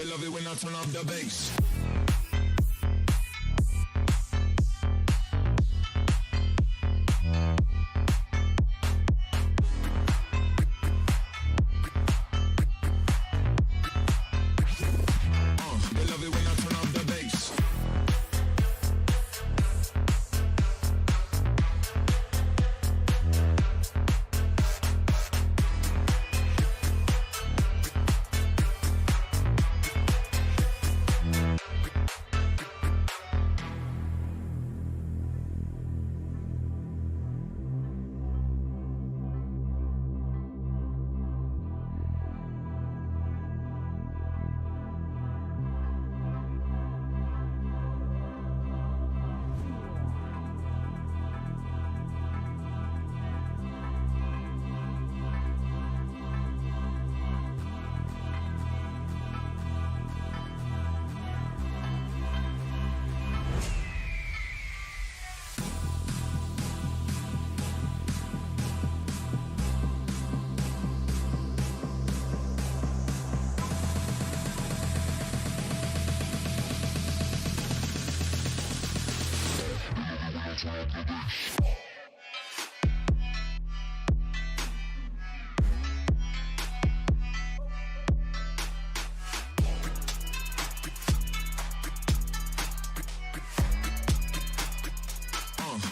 love it when I turn up the bass. They love it when I turn up the bass.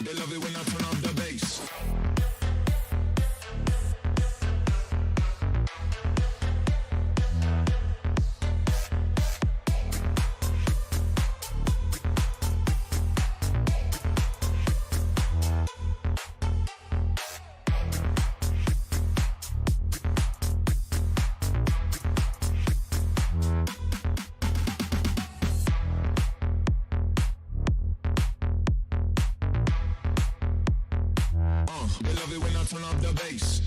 They love it when I turn up the bass. They love it when I turn up the bass.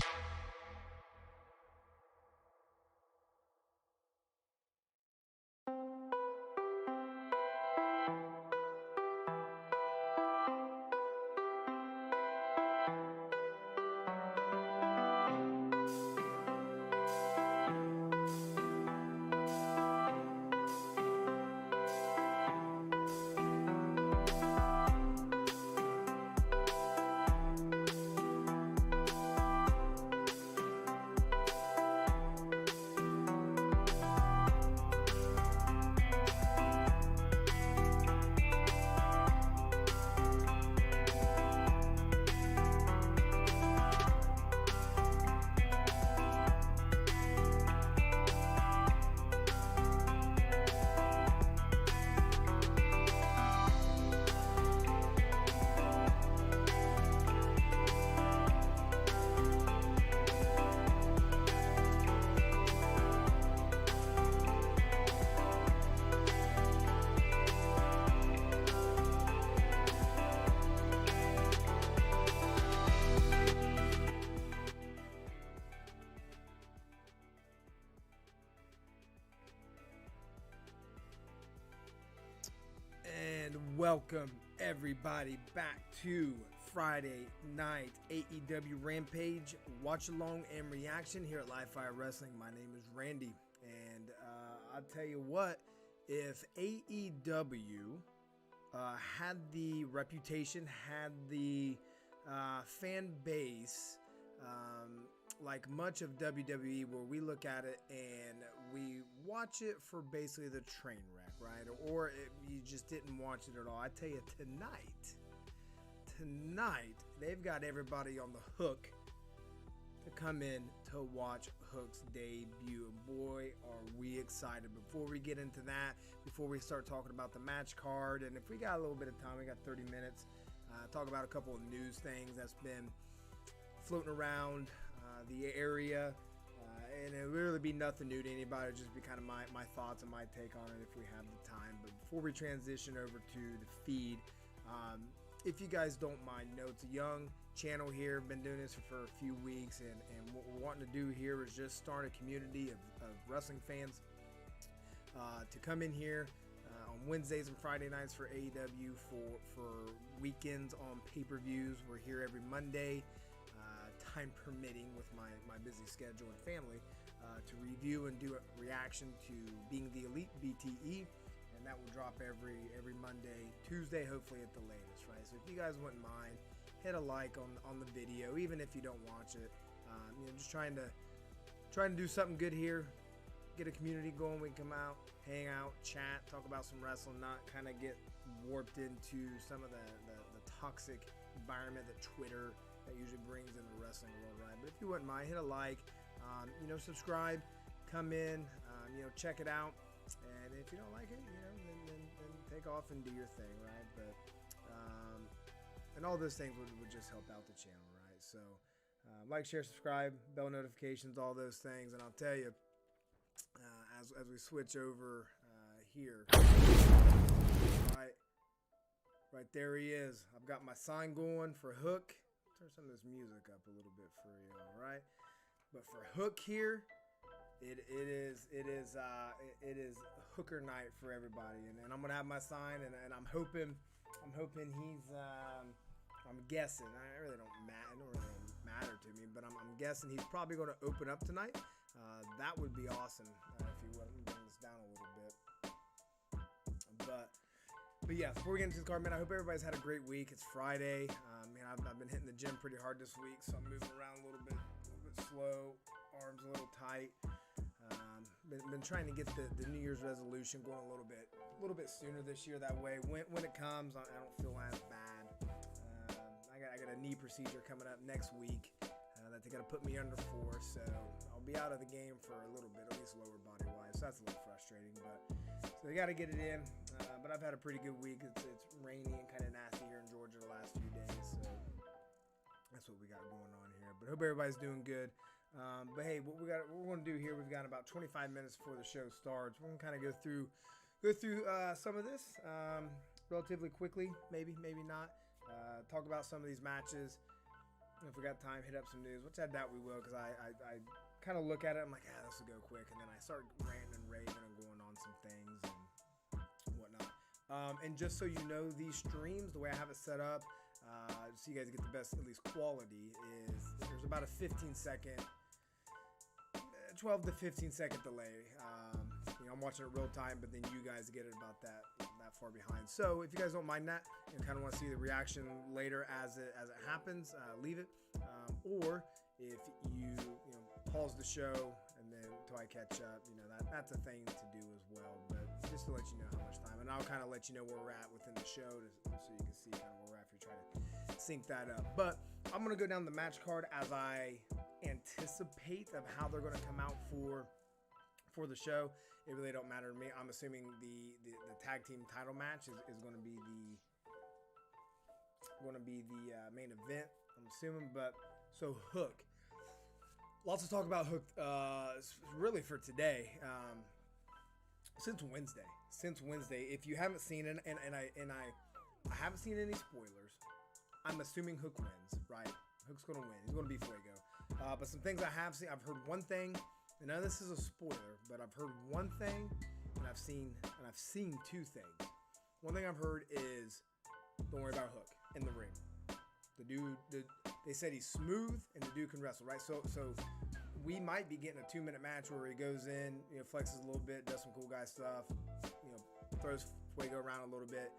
And welcome everybody back to Friday night AEW Rampage watch along and reaction here at Live Fire Wrestling. My name is Randy, and I'll tell you what, if AEW had the reputation, had the fan base like much of WWE, where we look at it and we watch it for basically the train wreck, right? Or you just didn't watch it at all. I tell you, tonight they've got everybody on the hook to come in to watch Hook's debut. And boy, are we excited. Before we get into that, before we start talking about the match card, and if we got a little bit of time, we got 30 minutes, talk about a couple of news things that's been floating around the area, and it really be nothing new to anybody. It'll just be kind of my thoughts and my take on it if we have the time. But before we transition over to the feed, if you guys don't mind, know it's a young channel here. Been doing this for a few weeks, and what we're wanting to do here is just start a community of wrestling fans to come in here on Wednesdays and Friday nights for AEW, for weekends on pay-per-views. We're here every Monday, time permitting with my busy schedule and family. to review and do a reaction to Being the Elite BTE, and that will drop every Monday, Tuesday, hopefully at the latest, right? So if you guys wouldn't mind, hit a like on the video, even if you don't watch it. Just trying to do something good here, get a community going. We can come out, hang out, chat, talk about some wrestling, not kind of get warped into some of the toxic environment that Twitter that usually brings in the wrestling world, right? But if you wouldn't mind, hit a like, subscribe, come in, check it out, and if you don't like it, then take off and do your thing, right? But and all those things would just help out the channel, right? So like, share, subscribe, bell notifications, all those things, and I'll tell you, as we switch over here, right there he is. I've got my sign going for HOOOK. Turn some of this music up a little bit for you, all right? But for HOOOK here, it is hooker night for everybody, and I'm gonna have my sign, and I'm hoping he's I'm guessing, it really don't matter to me, but I'm guessing he's probably going to open up tonight. That would be awesome if you would. Let me bring this down a little bit. But yeah, before we get into the card, man, I hope everybody's had a great week. It's Friday. I've been hitting the gym pretty hard this week, so I'm moving around a little bit slow, arms a little tight. Been trying to get the New Year's resolution going a little bit sooner this year. That way, when it comes, I don't feel as bad. I got a knee procedure coming up next week that they got to put me under for, so I'll be out of the game for a little bit, at least lower body wise. So that's a little frustrating, but so they got to get it in. But I've had a pretty good week. It's rainy and kind of nasty here in Georgia the last few days, so that's what we got going on here. But hope everybody's doing good. But hey, what we're going to do here, we've got about 25 minutes before the show starts. We're going to kind of go through some of this relatively quickly, maybe not. Talk about some of these matches. If we got time, hit up some news, which I doubt we will, because I kind of look at it, I'm like, this will go quick, and then I start ranting and raving and going on some things and whatnot. And just so you know, these streams, the way I have it set up, so you guys get the best, at least quality, is there's about a 12 to 15 second delay. I'm watching it real time, but then you guys get it about that far behind. So if you guys don't mind that and kind of want to see the reaction later as it happens, leave it. Or if you pause the show and then until I catch up, that's a thing to do as well. But just to let you know how much time, and I'll kind of let you know where we're at within the show, so you can see kind of where we're at if you're trying to sync that up. But I'm gonna go down the match card as I anticipate of how they're gonna come out for the show. It really don't matter to me. I'm assuming the tag team title match is going to be the main event, I'm assuming. But so HOOOK, lots to talk about HOOOK really for today. Since Wednesday, if you haven't seen it, and I haven't seen any spoilers, I'm assuming HOOOK wins, right? HOOOK's going to win. He's going to be Fuego. But some things I have seen, I've heard one thing. And now this is a spoiler, but I've heard one thing, and I've seen two things. One thing I've heard is, don't worry about HOOOK in the ring. The dude, they said he's smooth, and the dude can wrestle, right? So we might be getting a 2-minute match where he goes in, flexes a little bit, does some cool guy stuff, throws Fuego around a little bit.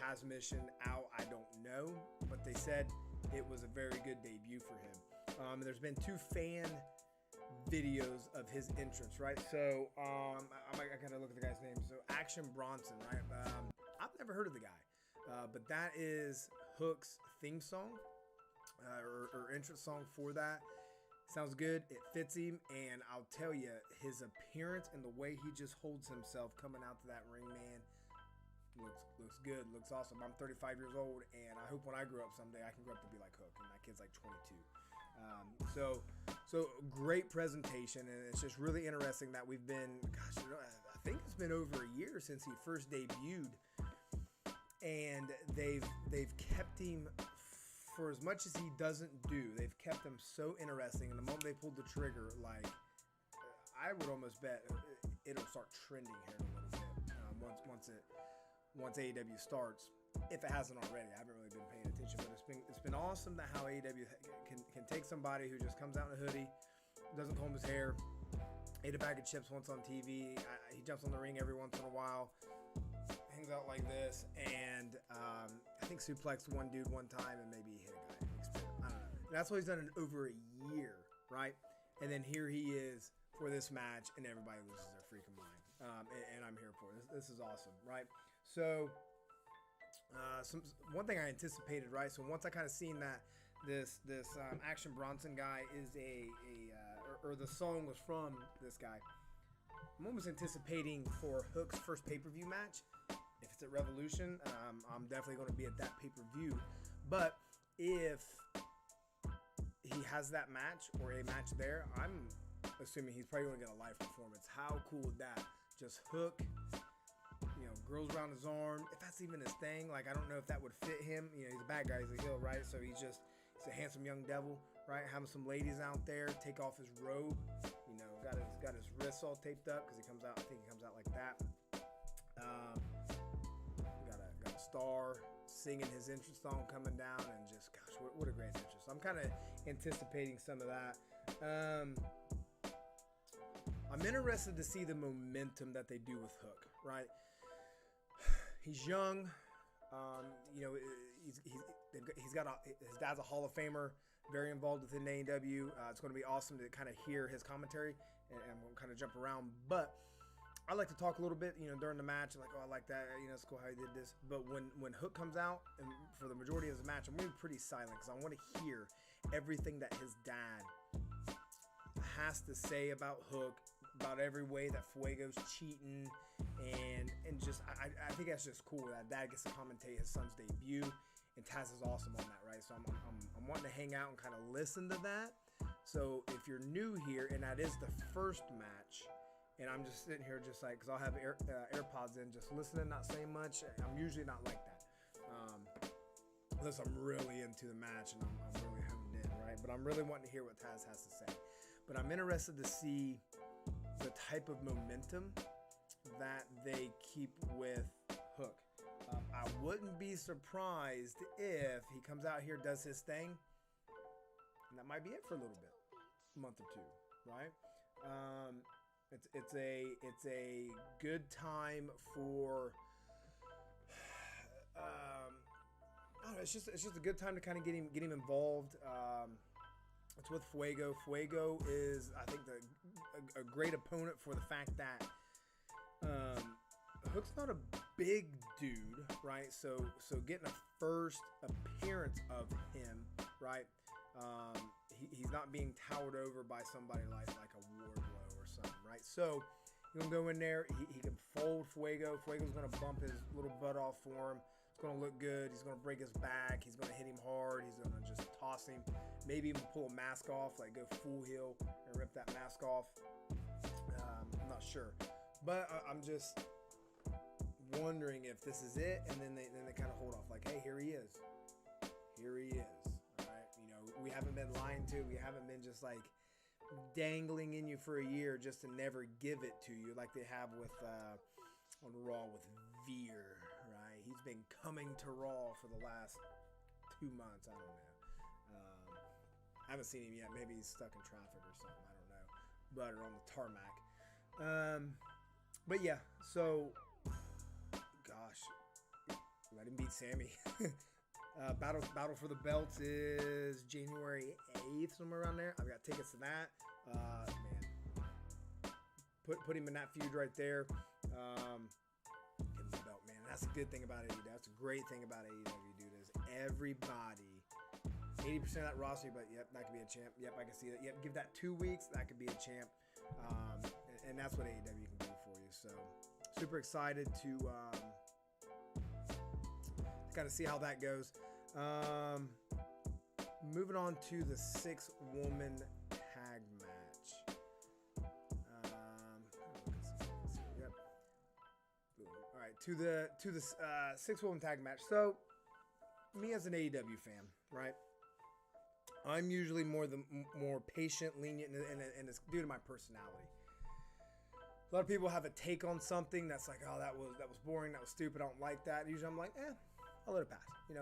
Taz mission out, I don't know, but they said it was a very good debut for him. And there's been 2 fan videos of his entrance, right? So I gotta look at the guy's name. So Action Bronson, right? I've never heard of the guy, but that is HOOOK's theme song or entrance song for that. Sounds good. It fits him, and I'll tell you, his appearance and the way he just holds himself coming out to that ring, man, looks good. Looks awesome. I'm 35 years old, and I hope when I grow up someday, I can grow up to be like HOOOK, and my kid's like 22. So great presentation, and it's just really interesting that we've been, I think it's been over a year since he first debuted, and they've kept him, for as much as he doesn't do, they've kept him so interesting. And the moment they pulled the trigger, like, I would almost bet it'll start trending here in a little bit once AEW starts. If it hasn't already, I haven't really been paying attention, but it's been awesome that how AEW can take somebody who just comes out in a hoodie, doesn't comb his hair, ate a bag of chips once on TV. He jumps on the ring every once in a while, hangs out like this, and I think suplexed one dude one time, and maybe he hit a guy. I don't know. And that's what he's done in over a year, right? And then here he is for this match, and everybody loses their freaking mind. And I'm here for it. This is awesome, right? So, one thing I anticipated, right? So once I kind of seen that this Action Bronson guy is or the song was from this guy, I'm almost anticipating for Hook's first pay-per-view match. If it's at Revolution, I'm definitely going to be at that pay-per-view. But if he has that match or a match there, I'm assuming he's probably going to get a live performance. How cool would that? Just Hook, girls around his arm. If that's even his thing, like I don't know if that would fit him. He's a bad guy, he's a heel, right? So he's a handsome young devil, right? Having some ladies out there take off his robe. Got his wrists all taped up because he comes out. I think he comes out like that. Got a star singing his entrance song coming down, and just gosh, what a great entrance. I'm kind of anticipating some of that. I'm interested to see the momentum that they do with Hook, right? He's young. He's got his dad's a Hall of Famer, very involved within AEW. It's going to be awesome to kind of hear his commentary, and we'll kind of jump around. But I like to talk a little bit, during the match, like, oh, I like that, it's cool how he did this. But when Hook comes out, and for the majority of the match, I'm going to be pretty silent because I want to hear everything that his dad has to say about Hook, about every way that Fuego's cheating, and just I think that's just cool that dad gets to commentate his son's debut, and Taz is awesome on that, right? So I'm wanting to hang out and kind of listen to that. So if you're new here and that is the first match, and I'm just sitting here just like, because I'll have AirPods in, just listening, not saying much. I'm usually not like that, unless I'm really into the match and I'm really honed in, right? But I'm really wanting to hear what Taz has to say. But I'm interested to see the type of momentum that they keep with Hook. I wouldn't be surprised if he comes out here, does his thing, and that might be it for a little bit, a month or two, right? It's a good time for I don't know, it's just a good time to kind of get him involved. It's with Fuego. Fuego is, I think, a great opponent for the fact that Hook's not a big dude, right? So getting a first appearance of him, right? He's not being towered over by somebody like a Wardlow or something, right? So he's gonna go in there. He can fold Fuego. Fuego's gonna bump his little butt off for him. It's gonna look good. He's gonna break his back. He's gonna hit him hard. He's gonna just toss him. Maybe even pull a mask off, like go full heel and rip that mask off. I'm not sure, but I'm just wondering if this is it, and then they kind of hold off, like, hey, here he is. Here he is. All right, we haven't been lying to. We haven't been just like dangling in you for a year just to never give it to you, like they have with on Raw with Veer, right? He's been coming to Raw for the last 2 months. I don't know. I haven't seen him yet. Maybe he's stuck in traffic or something. I don't know. But or on the tarmac. But yeah. So, gosh, let him beat Sammy. Battle for the belts is January 8th, somewhere around there. I've got tickets to that. Man, put him in that feud right there. Give him the belt, man. That's a good thing about AEW. That's a great thing about AEW, dude. Is everybody 80% of that roster, but yep, that could be a champ. Yep, I can see that. Yep, give that 2 weeks, that could be a champ. And that's what AEW can do for you. So super excited to kind of see how that goes. Moving on to the 6-woman tag match. Yep. All right, to the 6-woman tag match. So me as an AEW fan, right? I'm usually more patient, lenient, and it's due to my personality. A lot of people have a take on something that's like, oh, that was boring, that was stupid, I don't like that. Usually I'm like, I'll let it pass. The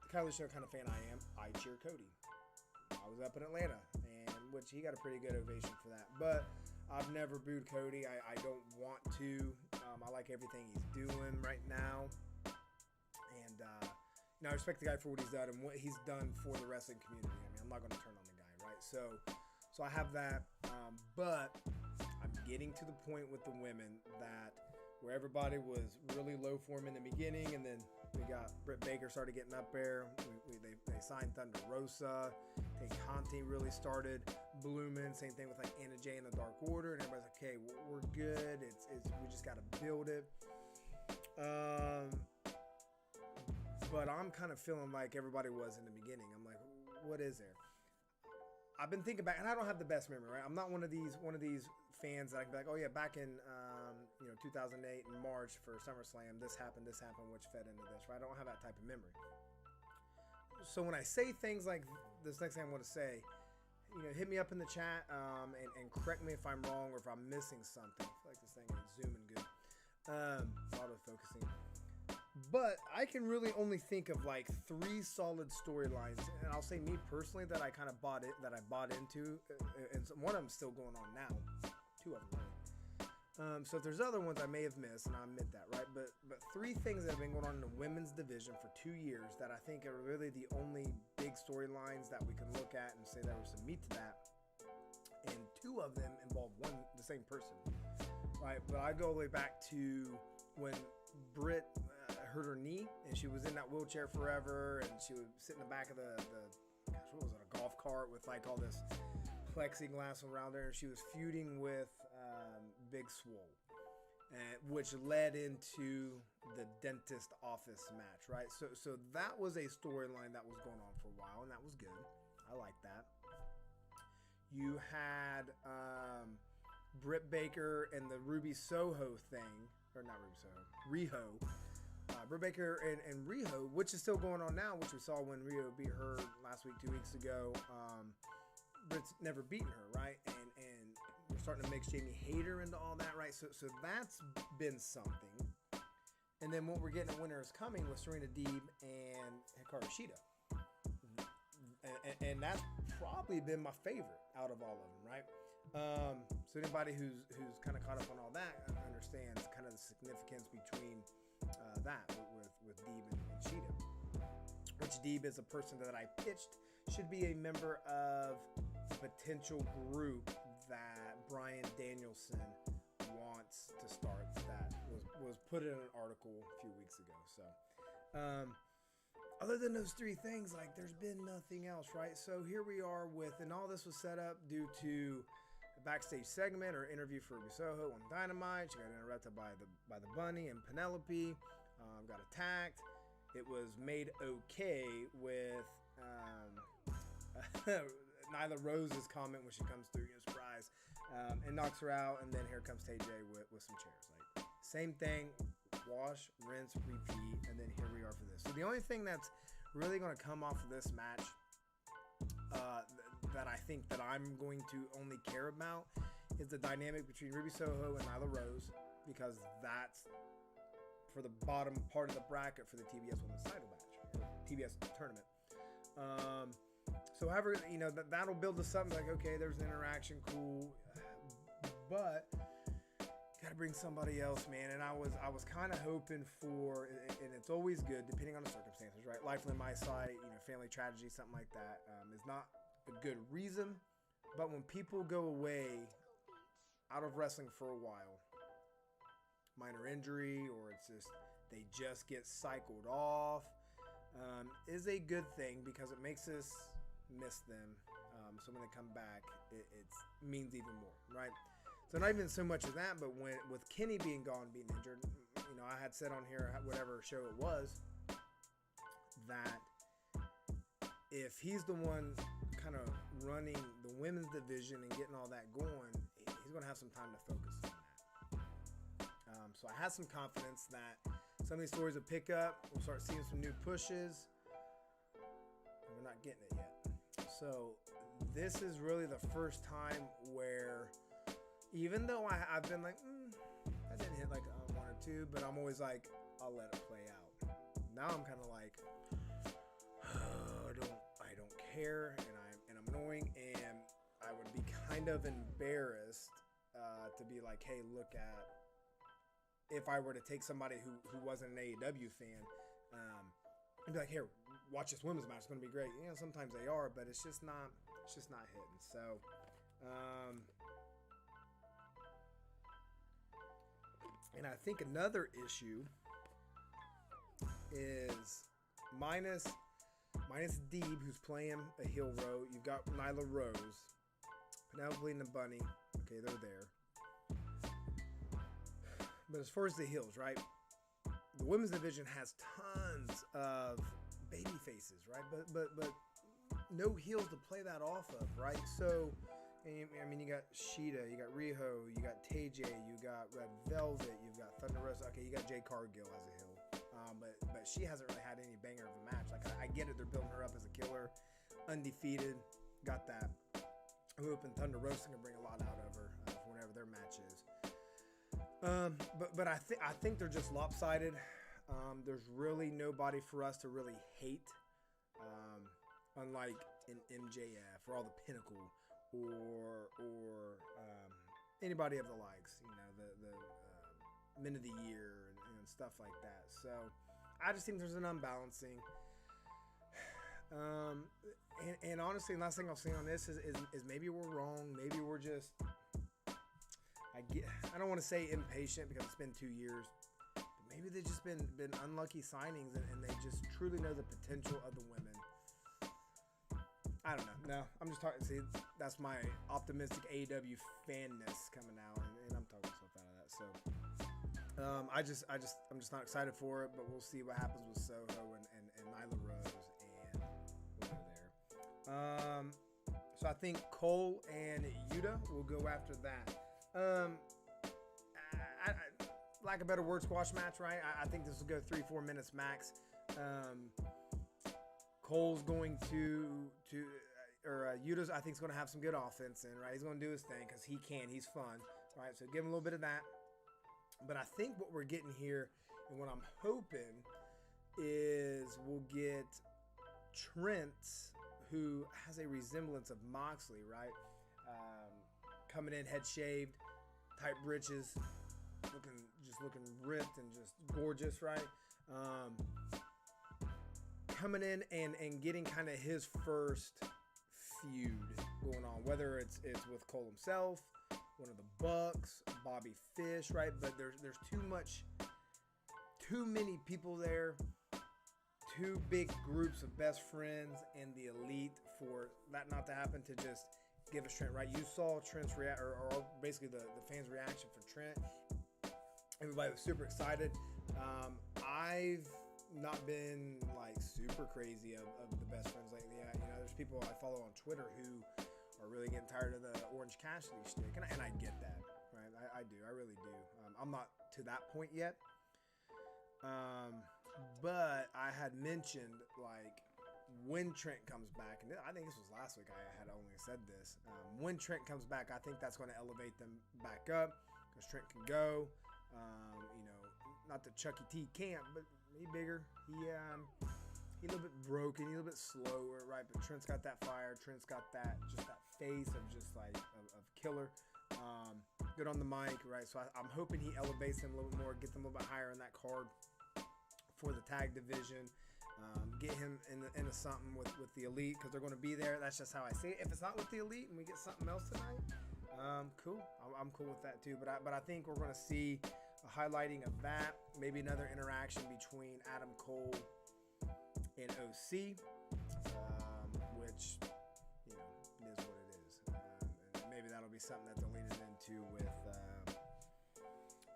kind of fan I am, I cheer Cody. I was up in Atlanta, and which he got a pretty good ovation for that. But I've never booed Cody. I don't want to. I like everything he's doing right now. And, I respect the guy for what he's done and what he's done for the wrestling community. I mean, I'm not going to turn on the guy, right? So I have that. But I'm getting to the point with the women that where everybody was really low for him in the beginning, and then we got Britt Baker started getting up there. They signed Thunder Rosa. Conte really started blooming. Same thing with like Anna Jay in the Dark Order, and everybody's like, "Okay, we're good. It's we just got to build it." But I'm kind of feeling like everybody was in the beginning. I'm like, what is there? I've been thinking back, and I don't have the best memory, right? I'm not one of these fans that I can be like, oh yeah, back in 2008 in March for SummerSlam, this happened, which fed into this, right? I don't have that type of memory. So when I say things like this next thing I'm going to say, hit me up in the chat and correct me if I'm wrong or if I'm missing something. I feel like this thing is zooming good. Auto-focusing. But I can really only think of like 3 solid storylines, and I'll say me personally that I kind of bought into, and one of them's still going on now, 2 of them. Right? So if there's other ones I may have missed, and I admit that, right? But 3 things that have been going on in the women's division for 2 years that I think are really the only big storylines that we can look at and say there was some meat to that, and 2 of them involve the same person, right? But I go all the way back to when Britt hurt her knee, and she was in that wheelchair forever, and she would sit in the back of what was it, a golf cart with like all this plexiglass around her, and she was feuding with Big Swole, which led into the dentist office match, right? So that was a storyline that was going on for a while, and that was good. I like that. You had Britt Baker and the Ruby Soho thing, or not Ruby Soho, Riho. Britt Baker and Riho, which is still going on now, which we saw when Riho beat her last week, 2 weeks ago. Britt's never beaten her, right? And we're starting to mix Jamie Hayter into all that, right? So that's been something. And then what we're getting at Winter is Coming with Serena Deeb and Hikaru Shida. And that's probably been my favorite out of all of them, right? So anybody who's kind of caught up on all that understands kind of the significance between that with Deeb and Shida. Which Deeb is a person that I pitched should be a member of the potential group that Bryan Danielson wants to start, that was put in an article a few weeks ago. So other than those 3 things, like there's been nothing else, right? So here we are and all this was set up due to a backstage segment or interview for Ruby Soho on Dynamite. She got interrupted by the Bunny and Penelope. Got attacked. It was made okay with Nyla Rose's comment when she comes through, surprise, and knocks her out. And then here comes TayJay with some chairs. Like same thing, wash, rinse, repeat, and then here we are for this. So the only thing that's really going to come off of this match that I think that I'm going to only care about is the dynamic between Ruby Soho and Nyla Rose, because that's for the bottom part of the bracket for the TBS Women's Title match, or TBS tournament. So however, that'll build to something like, okay, there's an interaction, cool, but gotta bring somebody else, man. And I was kind of hoping for, and it's always good depending on the circumstances, right? Life in my sight, family tragedy, something like that, is not a good reason. But when people go away out of wrestling for a while, minor injury, or it's just they just get cycled off, is a good thing because it makes us miss them. So when they come back, it means even more, right? So not even so much of that, but with Kenny being gone, being injured, I had said on here, whatever show it was, that if he's the one kind of running the women's division and getting all that going, he's going to have some time to focus on that. So I had some confidence that some of these stories will pick up. We'll start seeing some new pushes. And we're not getting it yet. So this is really the first time where, even though I've been like, I didn't hit like a 1 or 2, but I'm always like, I'll let it play out. Now I'm kind of like, I don't care, and I'm annoying, and I would be kind of embarrassed to be like, hey, look at, if I were to take somebody who wasn't an AEW fan, and be like, here, watch this women's match, it's going to be great. You know, sometimes they are, but it's just not hitting. So, and I think another issue is minus Deeb, who's playing a heel role. You've got Nyla Rose, Penelope and the Bunny. Okay, they're there. But as far as the heels, right? The women's division has tons of baby faces, right? But no heels to play that off of, right? So, I mean, you got Sheeta, you got Riho, you got TayJay, you got Red Velvet, you've got Thunder Rosa. Okay, you got Jade Cargill as a heel. But she hasn't really had any banger of a match. Like, I get it, they're building her up as a killer, undefeated, got that. HOOOOK and Thunder Rosa can bring a lot out of her for whenever their match is. But I think they're just lopsided. There's really nobody for us to really hate, unlike in MJF or all the Pinnacle or anybody of the likes. You know, the Men of the Year and stuff like that. So I just think there's an unbalancing. And honestly, last thing I'll say on this is maybe we're wrong. Maybe we're just, I don't want to say impatient because it's been 2 years, but maybe they've just been unlucky signings and they just truly know the potential of the women. I don't know. No, I'm just talking. See, that's my optimistic AEW fanness coming out, and I'm talking myself out of that. So, I'm just not excited for it. But we'll see what happens with Soho and Nyla Rose and over there. So I think Cole and Yuta will go after that. Lack of better word, squash match, right? I think this will go 3-4 minutes max. Cole's going or Yuta's, I think, is going to have some good offense in, right? He's going to do his thing because he can. He's fun, right? So give him a little bit of that. But I think what we're getting here and what I'm hoping is we'll get Trent, who has a resemblance of Moxley, right? Coming in head shaved, tight breeches, looking ripped and just gorgeous, right? Coming in and getting kind of his first feud going on, whether it's with Cole himself, one of the Bucks, Bobby Fish, right? But there's too many people there, two big groups of best friends and the Elite for that not to happen to just give us Trent, right? You saw Trent's or basically the fans' reaction for Trent. Everybody was super excited. I've not been like super crazy of the best friends lately. You know, there's people I follow on Twitter who are really getting tired of the Orange Cassidy shtick, and I get that, right? I do, I really do. I'm not to that point yet, but I had mentioned like when Trent comes back, and I think this was last week. I had only said this. When Trent comes back, I think that's going to elevate them back up because Trent can go. You know, not that Chucky T can't, but he bigger. He a little bit broken, he's a little bit slower, right? But Trent's got that fire. Trent's got that face of just like of killer. Good on the mic, right? So I'm hoping he elevates them a little bit more, get them a little bit higher in that card for the tag division. Get him into something with the Elite because they're going to be there. That's just how I see it. If it's not with the Elite and we get something else tonight, cool. I'm cool with that too. But I think we're going to see a highlighting of that. Maybe another interaction between Adam Cole and OC, which, you know, is what it is. And maybe that'll be something that they'll lead it into with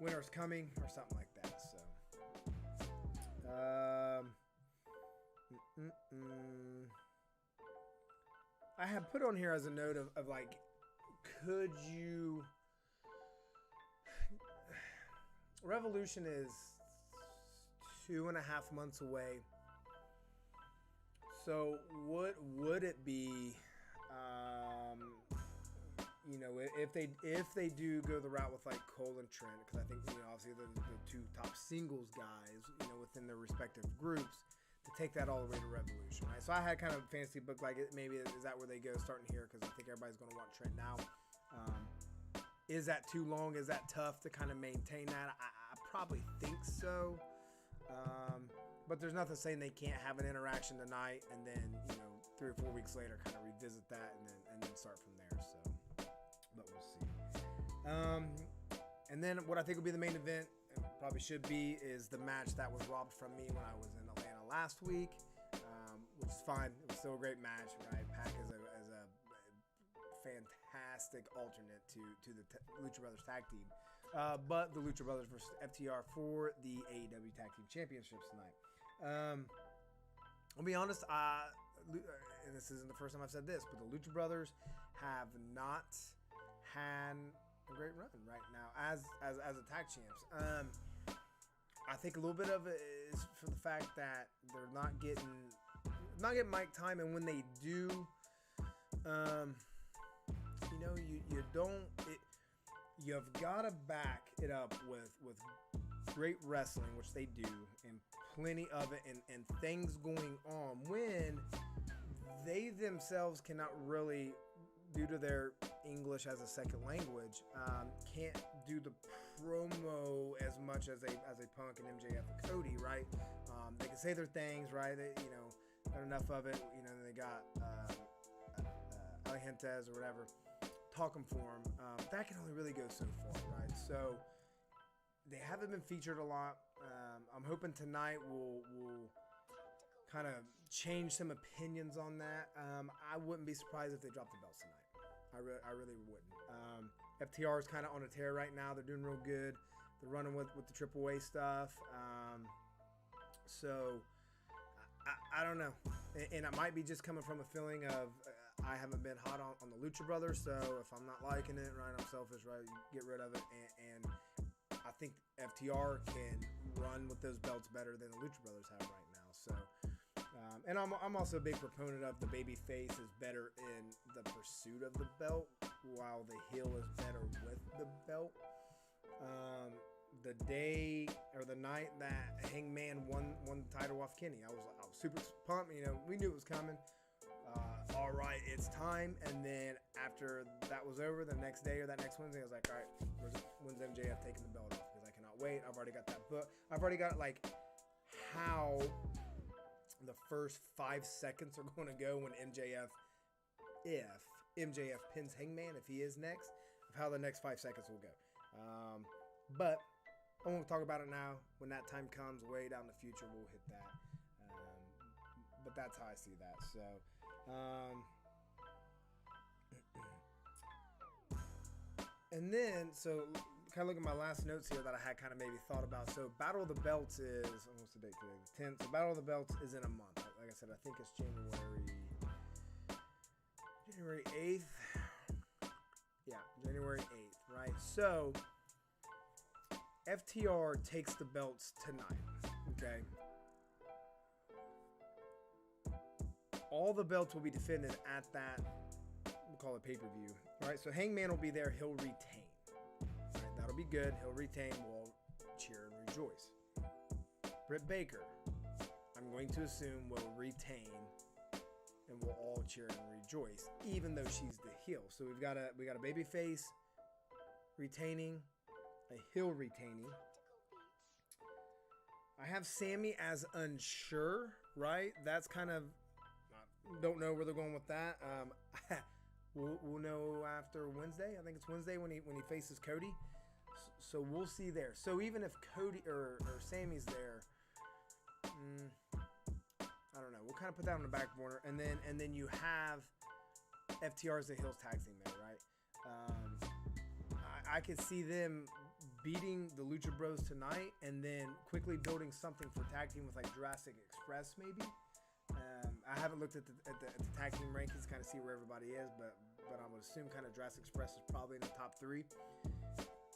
Winter's Coming or something like that. So, I have put on here as a note of like, could you... Revolution is 2.5 months away. So what would it be, you know, if they do go the route with like Cole and Trent, because I think, you know, obviously the two top singles guys, you know, within their respective groups, to take that all the way to Revolution, right? So I had kind of fantasy book like maybe is that where they go starting here, because I think everybody's going to want Trent now. Is that too long? Is that tough to kind of maintain that? I probably think so. But there's nothing saying they can't have an interaction tonight and then, 3 or 4 weeks later kind of revisit that and then start from there. So, but we'll see. And then what I think will be the main event, and probably should be, is the match that was robbed from me when I was in Atlanta last week, which is fine. It was still a great match, right? Pac is a fantastic alternate to the Lucha Brothers tag team. But the Lucha Brothers versus FTR for the AEW Tag Team Championships tonight. I'll be honest, and this isn't the first time I've said this, but the Lucha Brothers have not had a great run right now as a tag champs. I think a little bit of it is for the fact that they're not getting mic time, and when they do, you've got to back it up with great wrestling, which they do, and plenty of it, and things going on when they themselves cannot really, due to their English as a second language, can't do the promo as much as a Punk and MJF and Cody, right? They can say their things, right? They, not enough of it. They got Alejandez or whatever talking for them. That can only really go so far, right? So they haven't been featured a lot. I'm hoping tonight will kind of change some opinions on that. I wouldn't be surprised if they dropped the belts tonight. I really wouldn't. FTR is kind of on a tear right now. They're doing real good. They're running with the AAA stuff. So I don't know. And it might be just coming from a feeling of I haven't been hot on the Lucha Brothers. So if I'm not liking it, right, I'm selfish, right? Get rid of it. And I think FTR can run with those belts better than the Lucha Brothers have right now. So, and I'm also a big proponent of the babyface is better in the pursuit of the belt, while the heel is better with the belt. The day or the night that Hangman won the title off Kenny, I was super pumped. We knew it was coming. All right, it's time. And then after that was over, the next day or that next Wednesday, I was like, all right, when's MJF taking the belt off? Because I cannot wait. I've already got that book. I've already got how the first 5 seconds are going to go when if MJF pins Hangman, if he is next, of how the next 5 seconds will go. But I won't talk about it now. When that time comes, way down the future, we'll hit that. But that's how I see that. So, and then, kind of look at my last notes here that I had kind of maybe thought about. So, Battle of the Belts is, what's the date today? The 10th. So, Battle of the Belts is in a month. Like I said, I think it's January 8th. Yeah, January 8th, right? So, FTR takes the belts tonight, okay? All the belts will be defended at that, we'll call it pay-per-view, right? So Hangman will be there, he'll retain. Right, that'll be good, he'll retain, we'll cheer and rejoice. Britt Baker, I'm going to assume, will retain, and we'll all cheer and rejoice, even though she's the heel. So we got a babyface retaining, a heel retaining. I have Sammy as unsure, right? That's kind of, don't know where they're going with that. We'll know after Wednesday. I think it's Wednesday when he faces Cody. So we'll see there. So even if Cody or Sammy's there, I don't know. We'll kind of put that on the back burner, and then you have FTR as the Hills tag team there, right? I could see them beating the Lucha Bros tonight, and then quickly building something for tag team with like Jurassic Express maybe. I haven't looked at the tag team rankings to kind of see where everybody is, but I would assume kind of Jurassic Express is probably in the top 3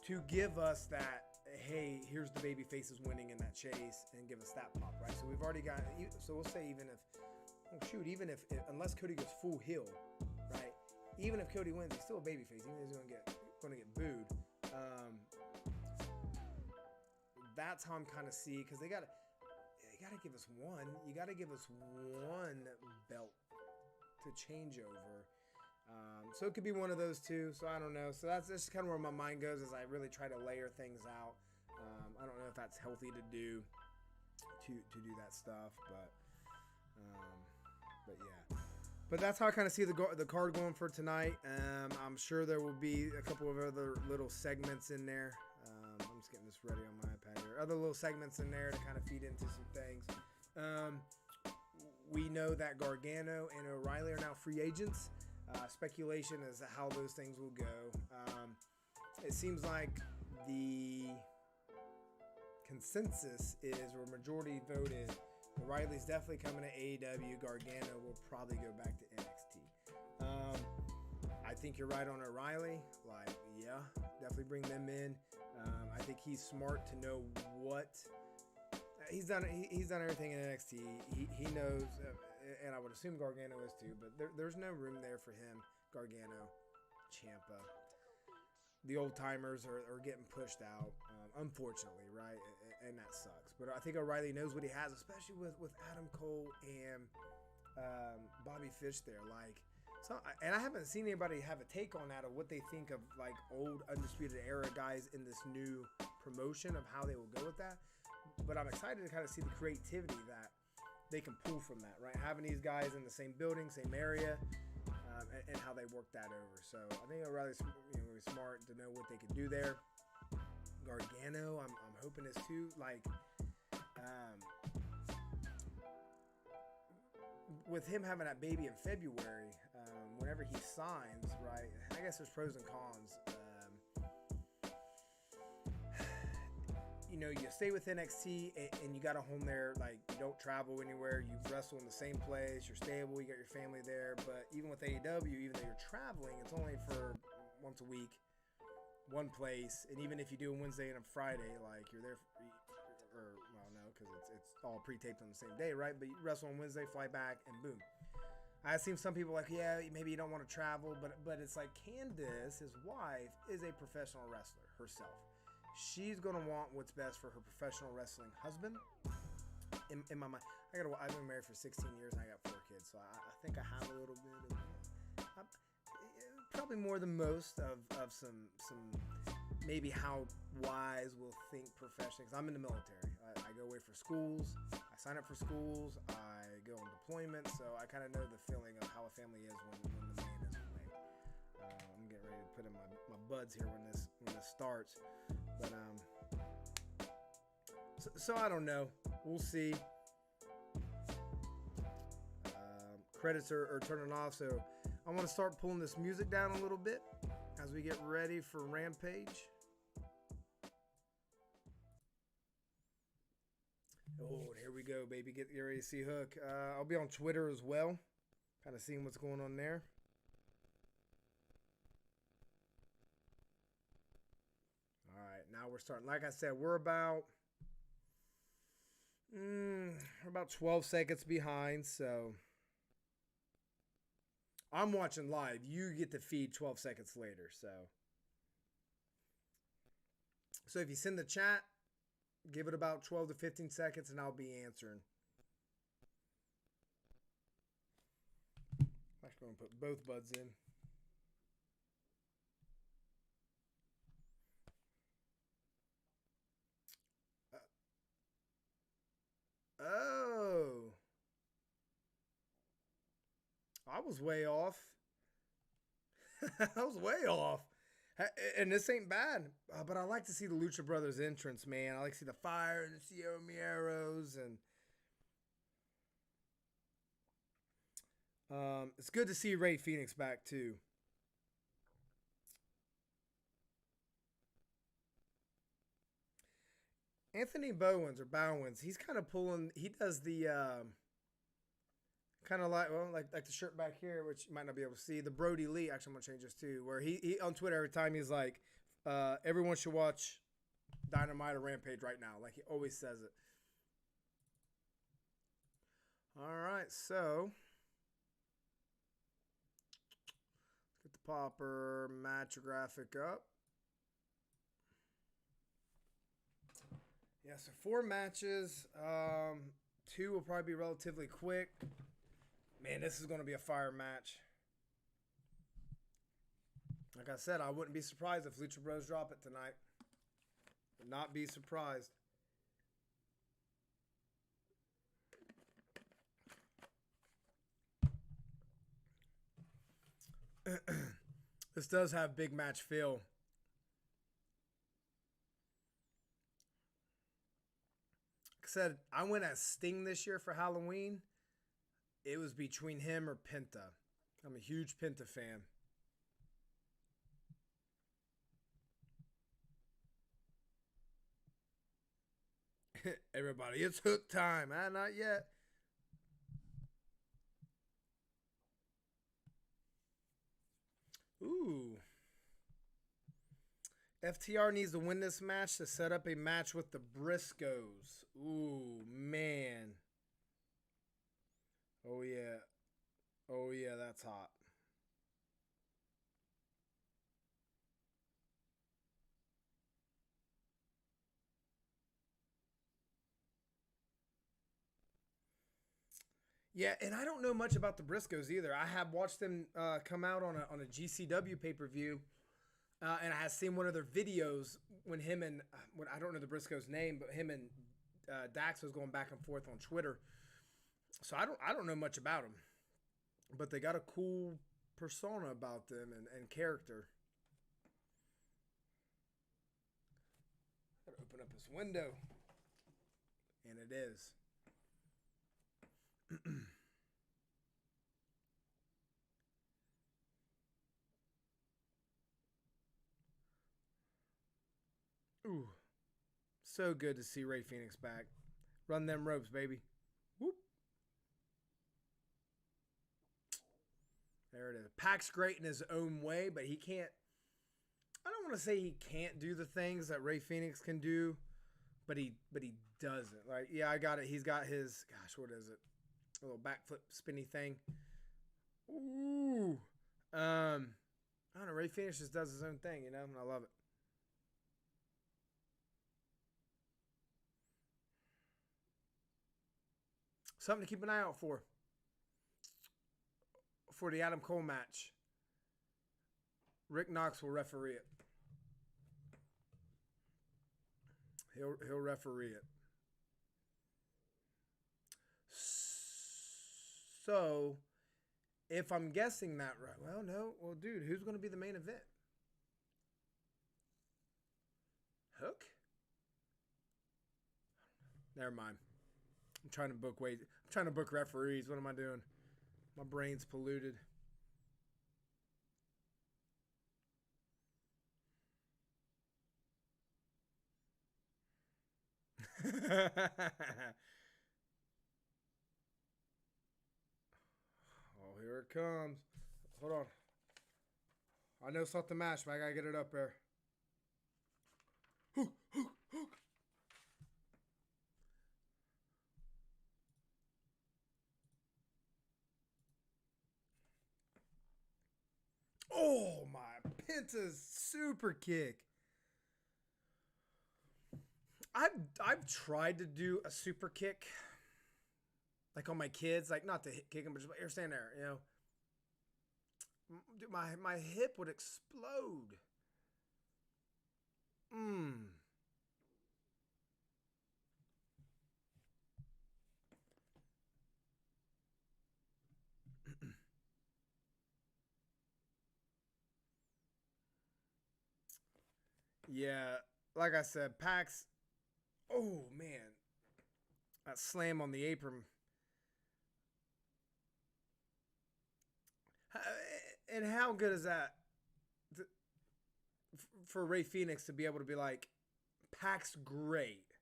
to give us that, hey, here's the baby faces winning in that chase, and give us that pop, right? So we've already got, so we'll say even if unless Cody goes full heel, right? Even if Cody wins, he's still a baby face, even if he's going to get booed. That's how I'm kind of see, because they gotta give us one. You gotta give us one belt to change over. So it could be one of those two. So I don't know. So that's just kind of where my mind goes as I really try to layer things out. I don't know if that's healthy to do that stuff, but yeah. But that's how I kind of see the card going for tonight. I'm sure there will be a couple of other little segments in there. I'm just getting this ready on my iPad here. Other little segments in there to kind of feed into some things. We know that Gargano and O'Reilly are now free agents. Speculation as to how those things will go. It seems like the consensus is, or majority voted, O'Reilly's definitely coming to AEW. Gargano will probably go back to NXT. I think you're right on O'Reilly. Like, yeah, definitely bring them in. I think he's smart to know what he's done. He's done everything in NXT. He knows, and I would assume Gargano is too. But there's no room there for him. Gargano, Ciampa, the old timers are getting pushed out, unfortunately, right? And that sucks. But I think O'Reilly knows what he has, especially with Adam Cole and Bobby Fish there. Like, so, and I haven't seen anybody have a take on that, of what they think of like old Undisputed Era guys in this new promotion, of how they will go with that. But I'm excited to kind of see the creativity that they can pull from that, right? Having these guys in the same building, same area, and how they work that over. So I think O'Reilly's really smart to know what they can do there. Gargano, I'm hoping is too. Like, with him having that baby in February, whenever he signs, right? I guess there's pros and cons. You stay with NXT and you got a home there. Like, you don't travel anywhere. You wrestle in the same place. You're stable. You got your family there. But even with AEW, even though you're traveling, it's only for once a week, one place. And even if you do a Wednesday and a Friday, like, you're there because it's all pre-taped on the same day, right? But you wrestle on Wednesday, fly back, and boom. I've seen some people like, yeah, maybe you don't want to travel, but it's like Candice, his wife, is a professional wrestler herself. She's going to want what's best for her professional wrestling husband. In my mind, I've been married for 16 years and I got 4 kids, so I think I have a little bit of, probably more than most of some maybe how wise will think professionally. Because I'm in the military. I go away for schools. I sign up for schools. I go on deployment, so I kind of know the feeling of how a family is when the man is away. I'm getting ready to put in my buds here when this starts. But so I don't know. We'll see. Credits are turning off, so I want to start pulling this music down a little bit as we get ready for Rampage. Oh, here we go, baby. Get ready to see Hook. I'll be on Twitter as well, kind of seeing what's going on there. Now we're starting. Like I said, we're about 12 seconds behind. So I'm watching live. You get the feed 12 seconds later. So if you send the chat, give it about 12 to 15 seconds, and I'll be answering. I'm actually going to put both buds in. Oh, I was way off. I was way off. And this ain't bad. But I like to see the Lucha Brothers entrance, man. I like to see the fire and the Cien Mieros. And it's good to see Ray Phoenix back, too. Anthony Bowens, he's kind of pulling. He does the kind of like the shirt back here, which you might not be able to see. The Brody Lee. Actually, I'm gonna change this too. Where he on Twitter every time he's like, everyone should watch Dynamite or Rampage right now. Like, he always says it. All right, so let's get the popper match graphic up. Yeah, so 4 matches. 2 will probably be relatively quick. Man, this is going to be a fire match. Like I said, I wouldn't be surprised if Lucha Bros drop it tonight. Would not be surprised. This does have big match feel. Like I said, I went as Sting this year for Halloween. It was between him or Penta. I'm a huge Penta fan. Everybody, it's hook time. Not yet. Ooh. FTR needs to win this match to set up a match with the Briscoes. Ooh, man. Oh, yeah. Oh, yeah, that's hot. Yeah, and I don't know much about the Briscoes either. I have watched them come out on a GCW pay-per-view, and I have seen one of their videos when him and when I don't know the Briscoes' name, but him and Dax was going back and forth on Twitter. So I don't know much about them, but they got a cool persona about them and character. Gotta open up this window, and it is. Ooh, so good to see Ray Phoenix back. Run them ropes, baby. Whoop. There it is. Pac's great in his own way, but he can't. I don't want to say he can't do the things that Ray Phoenix can do, but he doesn't. Like, yeah, I got it. He's got his, gosh, what is it? A little backflip spinny thing. Ooh. I don't know. Ray Phoenix just does his own thing, and I love it. Something to keep an eye out for the Adam Cole match. Rick Knox will referee it. He'll referee it. So, if I'm guessing that right, well, no. Well, dude, who's going to be the main event? Hook? Never mind. I'm trying to book referees. What am I doing? My brain's polluted. Oh, here it comes. Hold on. I know it's not the match, but I gotta get it up there. Hook, hook, hook. Oh my, Penta's super kick. I've tried to do a super kick, like on my kids, like not to kick them, but just like, here, stand there, Dude, my hip would explode. Yeah, like I said, Pax. Oh man, that slam on the apron. And how good is that for Ray Phoenix to be able to be like, Pac's great,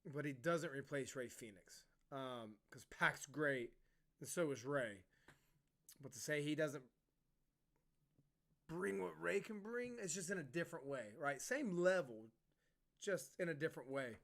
but he doesn't replace Ray Phoenix. Because Pac's great, and so is Ray. But to say he doesn't bring what Ray can bring, it's just in a different way, right? Same level, just in a different way.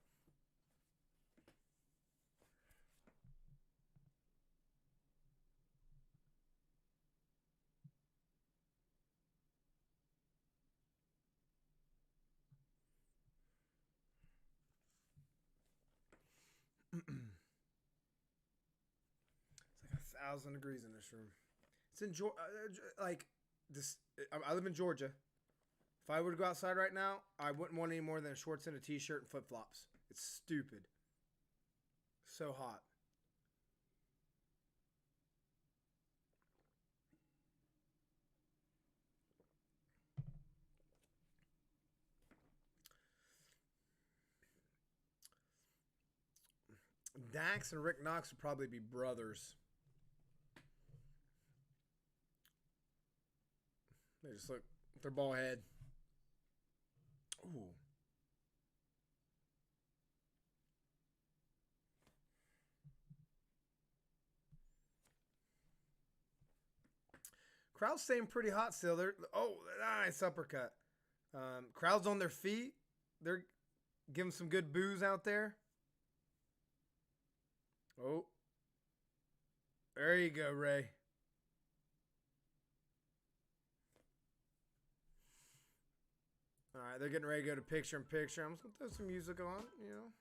It's like 1,000 degrees in this room. It's enjoy like this. I live in Georgia. If I were to go outside right now, I wouldn't want any more than shorts and a t-shirt and flip-flops. It's stupid. So hot. Dax and Rick Knox would probably be brothers. They just look, their bald head. Ooh. Crowd's staying pretty hot still. They're, nice uppercut. Crowd's on their feet. They're giving some good boos out there. Oh. There you go, Ray. All right, they're getting ready to go to picture in picture. I'm just going to throw some music on, you know.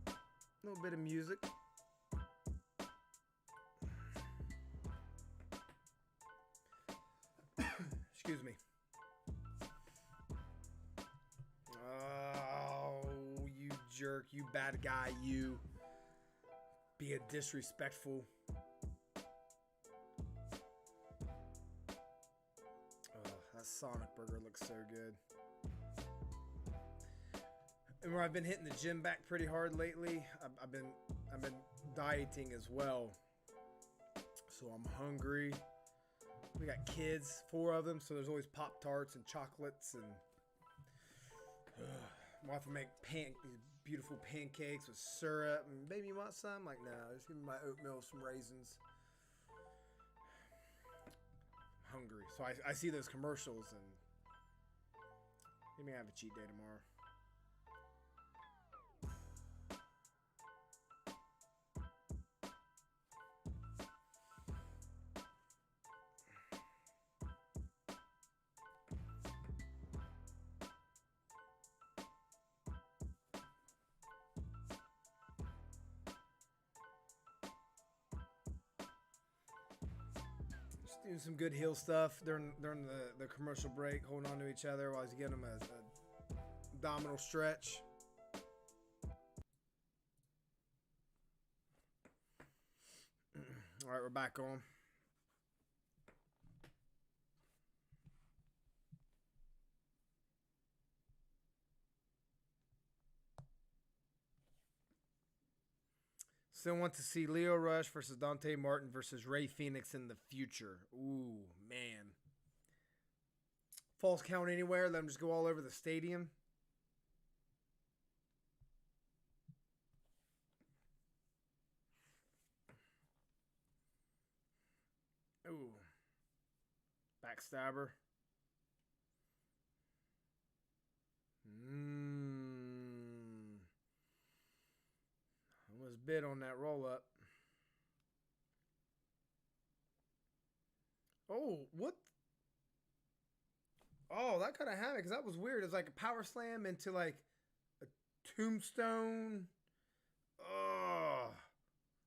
A little bit of music. Excuse me. Oh, you jerk. You bad guy. You. Be a disrespectful. Oh, that Sonic burger looks so good. And where I've been hitting the gym back pretty hard lately, I've been dieting as well. So I'm hungry. We got kids, 4 of them, so there's always Pop-Tarts and chocolates, and my wife will make these beautiful pancakes with syrup, and baby, you want some? I'm like, no, just give me my oatmeal with some raisins. I'm hungry, so I see those commercials, and maybe I have a cheat day tomorrow. Doing some good heel stuff during the commercial break, holding on to each other while he's giving them a abdominal stretch. All right, we're back on. Still want to see Leo Rush versus Dante Martin versus Ray Phoenix in the future. Ooh, man. False count anywhere. Let them just go all over the stadium. Ooh. Backstabber. Almost bid on that roll up. Oh, what? Oh, that kind of had it because that was weird. It's like a power slam into like a tombstone. Oh.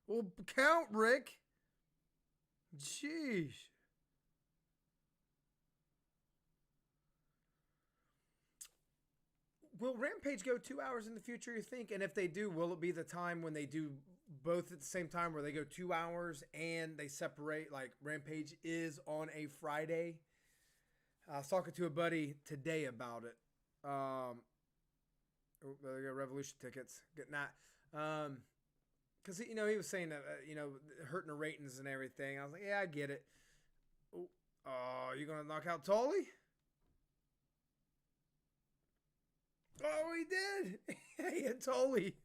Well, count, Rick. Jeez. Will Rampage go 2 hours in the future, you think? And if they do, will it be the time when they do both at the same time where they go 2 hours and they separate? Like Rampage is on a Friday. I was talking to a buddy today about it. They got Revolution tickets. Getting that. Because, he was saying that, hurting the ratings and everything. I was like, yeah, I get it. Oh, you going to knock out Tully? Oh, he did. He hit Tully.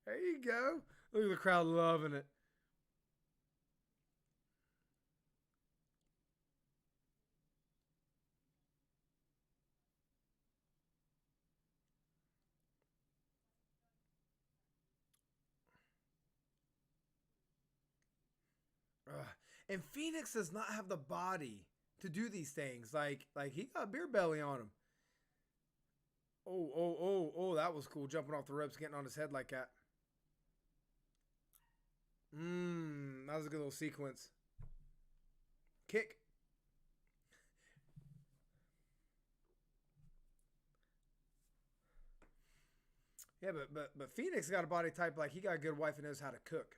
There you go. Look at the crowd loving it. And Phoenix does not have the body to do these things. Like he got a beer belly on him. Oh, that was cool. Jumping off the ropes, getting on his head like that. That was a good little sequence. Kick. Yeah, but Phoenix got a body type like he got a good wife and knows how to cook.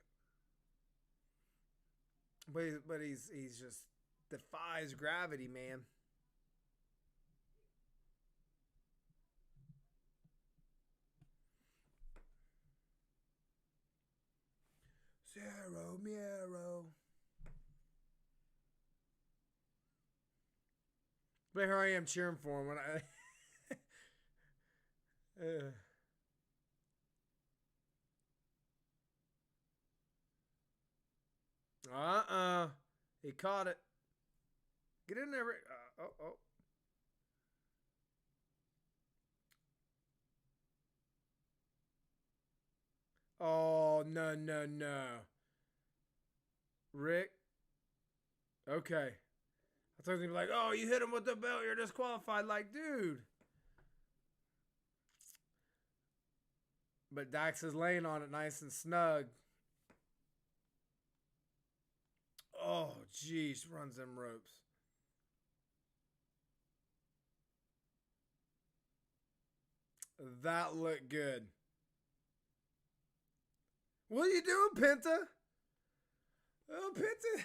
But he's just defies gravity, man. Zero Miero. But here I am cheering for him when I. He caught it. Get in there. Oh. Oh, no. Rick. Okay. I thought he'd be like, oh, you hit him with the belt. You're disqualified. Like, dude. But Dax is laying on it nice and snug. Oh, jeez. Runs them ropes. That looked good. What are you doing, Penta? Oh, Penta.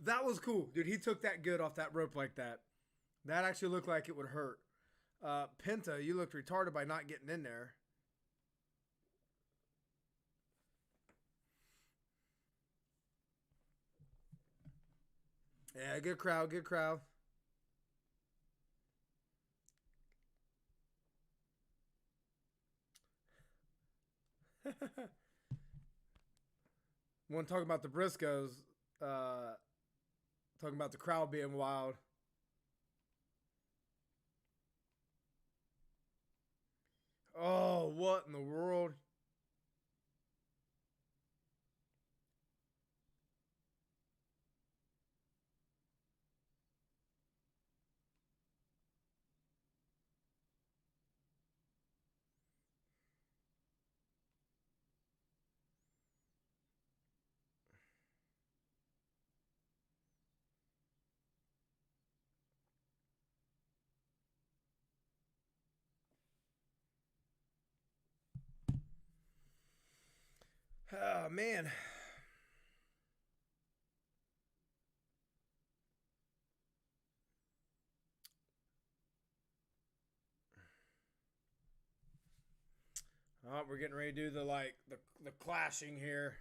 That was cool. Dude, he took that good off that rope like that. That actually looked like it would hurt. Penta, you looked retarded by not getting in there. Yeah, good crowd. One talking about the Briscoes, talking about the crowd being wild. Oh, what in the world? Oh, man. Oh, we're getting ready to do the clashing here.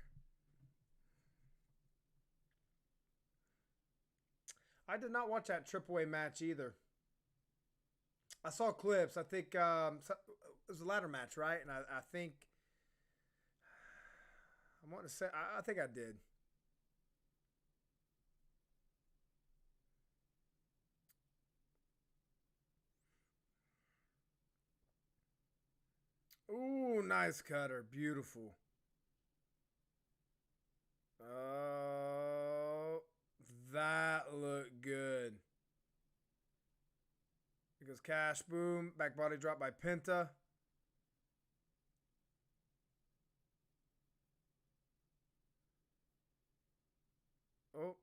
I did not watch that AAA match either. I saw clips. I think it was a ladder match, right? And I think I want to say I think I did. Ooh, nice cutter. Beautiful. Oh, that looked good. Here goes Cash. Boom. Back body drop by Penta. Oh.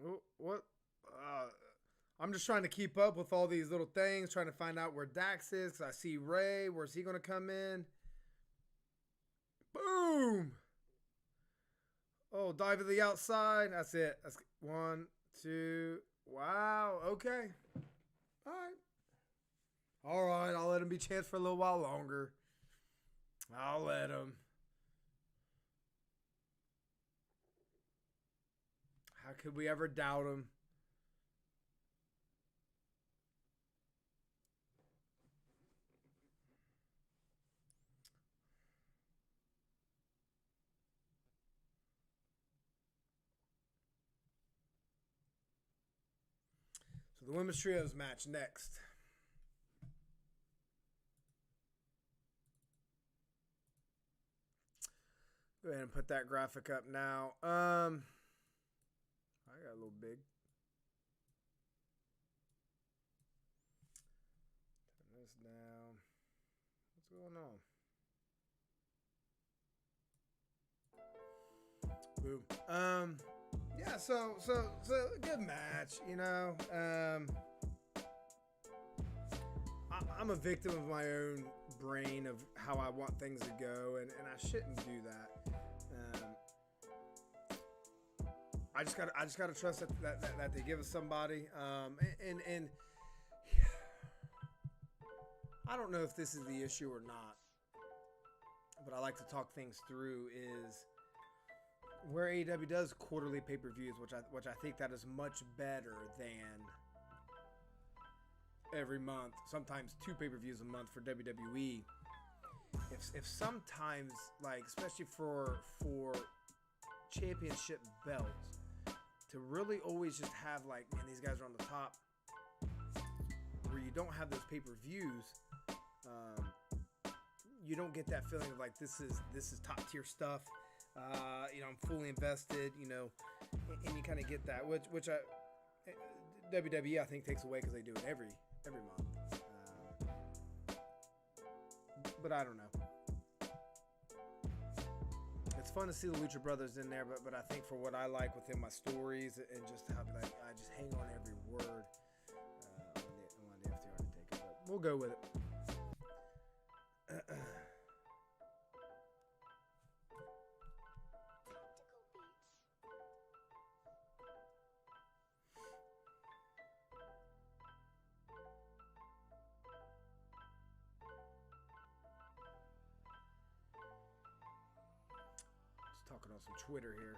Oh, what? I'm just trying to keep up with all these little things, trying to find out where Dax is, because I see Ray. Where's he going to come in? Boom! Oh, dive to the outside. That's it. That's 1, 2. Wow. Okay. All right. All right. I'll let him be chance for a little while longer. I'll let him. How could we ever doubt him? So the women's trios match next. Go ahead and put that graphic up now. I got a little big. Turn this down. What's going on? Boom. Yeah, so good match, you know. I'm a victim of my own brain of how I want things to go, and I shouldn't do that. I just gotta trust that they give us somebody. And I don't know if this is the issue or not, but I like to talk things through. Is where AEW does quarterly pay-per-views, which I think that is much better than every month, sometimes 2 pay-per-views a month for WWE. If sometimes, like, especially for championship belts, to really always just have, like, man, these guys are on the top, where you don't have those pay-per-views, you don't get that feeling of like this is top tier stuff. You know, I'm fully invested, you know, and you kind of get that, which WWE I think takes away because they do it every month. But I don't know. It's fun to see the Lucha Brothers in there, but I think for what I like within my stories and just how I just hang on every word. I want the FTR to take it, but we'll go with it. Talking on some Twitter here.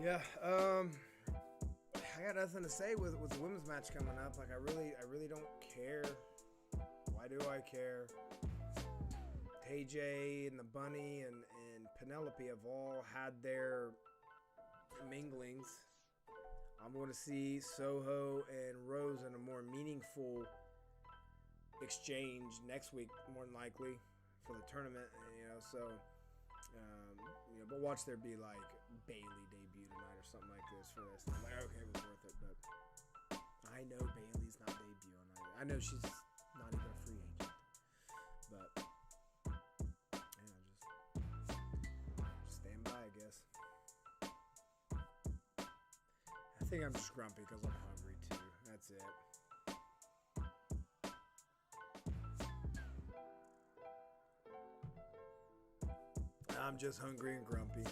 Yeah, I got nothing to say with the women's match coming up. Like, I really don't care. Why do I care? TayJay and the Bunny and Penelope have all had their minglings. I'm going to see Soho and Rose in a more meaningful exchange next week, more than likely, for the tournament. You know, so you know, but watch there be like Bayley debut tonight or something like this for this. I'm like, okay, it was worth it, but I know Bayley's not debuting. I know she's not even a free agent, but yeah, just stand by, I guess. I think I'm just grumpy because I'm hungry too. That's it. I'm just hungry and grumpy.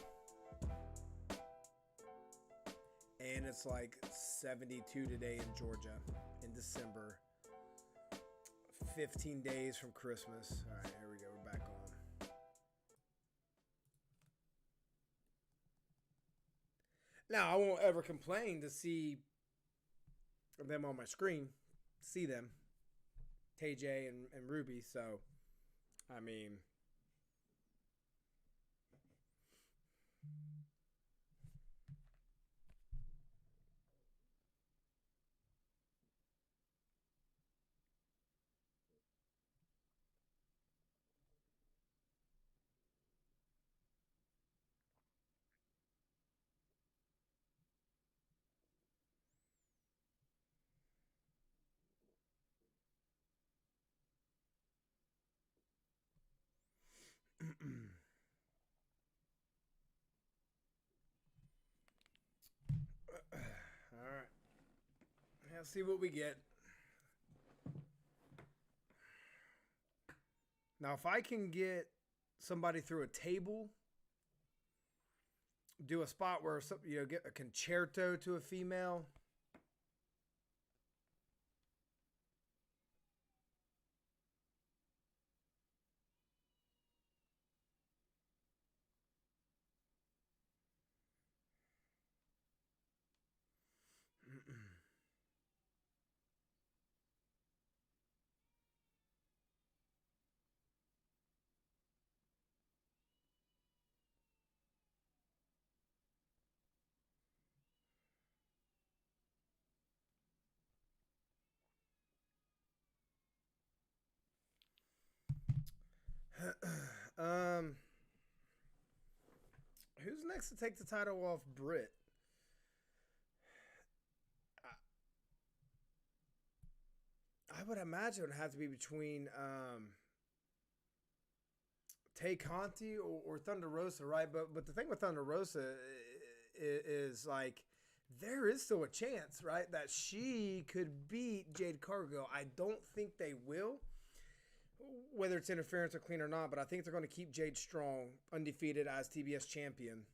And it's like 72 today in Georgia in December. 15 days from Christmas. All right, here we go. We're back on. Now, I won't ever complain to see them on my screen. See them. TayJay and Ruby. So, I mean... All right. Let's see what we get. Now, if I can get somebody through a table, do a spot where get a concerto to a female. Who's next to take the title off Britt? I would imagine it would have to be between Tay Conti or Thunder Rosa, right? But the thing with Thunder Rosa is like there is still a chance, right, that she could beat Jade Cargill. I don't think they will, whether it's interference or clean or not, but I think they're going to keep Jade strong, undefeated as TBS champion.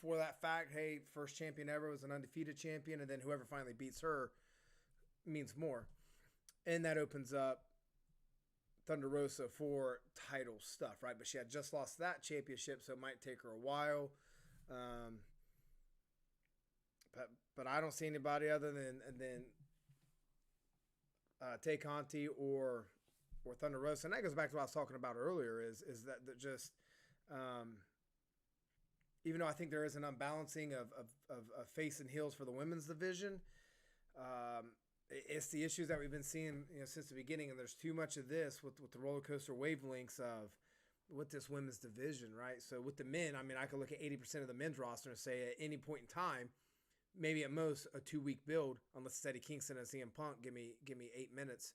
For that fact, hey, first champion ever was an undefeated champion, and then whoever finally beats her means more. And that opens up Thunder Rosa for title stuff, right? But she had just lost that championship, so it might take her a while. But I don't see anybody other than Tay Conti or Thunder Rosa. And that goes back to what I was talking about earlier, is that just even though I think there is an unbalancing of face and heels for the women's division, it's the issues that we've been seeing, since the beginning, and there's too much of this with the roller coaster wavelengths of with this women's division, right? So with the men, I mean, I could look at 80% of the men's roster and say at any point in time, maybe at most a 2-week build, unless it's Eddie Kingston and CM Punk, give me 8 minutes.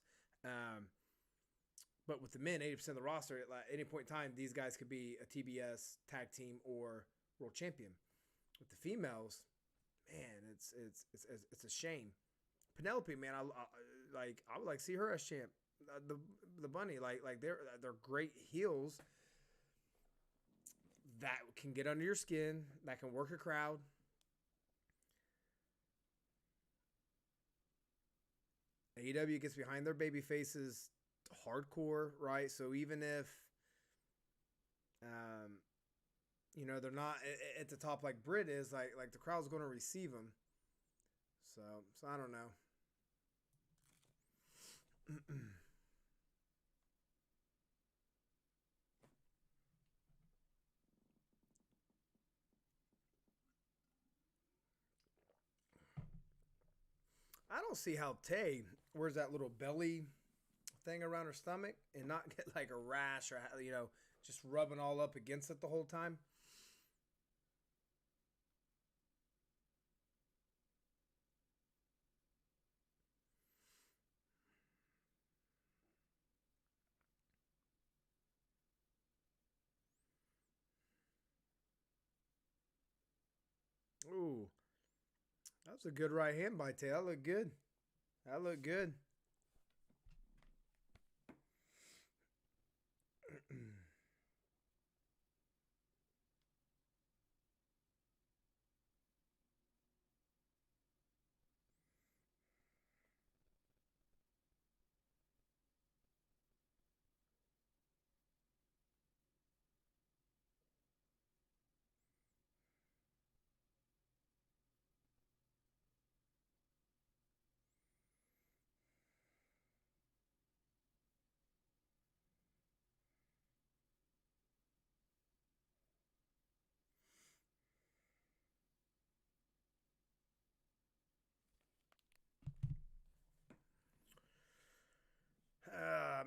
But with the men, 80% of the roster, at any point in time, these guys could be a TBS tag team or world champion. With the females, man, it's a shame. Penelope, man, I would like to see her as champ. The bunny, like they're great heels that can get under your skin, that can work a crowd. AEW gets behind their baby faces hardcore, right? So even if they're not at the top like Britt is, like the crowd's going to receive them. So I don't know. I don't see how Tay wears that little belly thing around her stomach and not get like a rash or just rubbing all up against it the whole time. Ooh, that was a good right hand by Tay. That looked good. That looked good.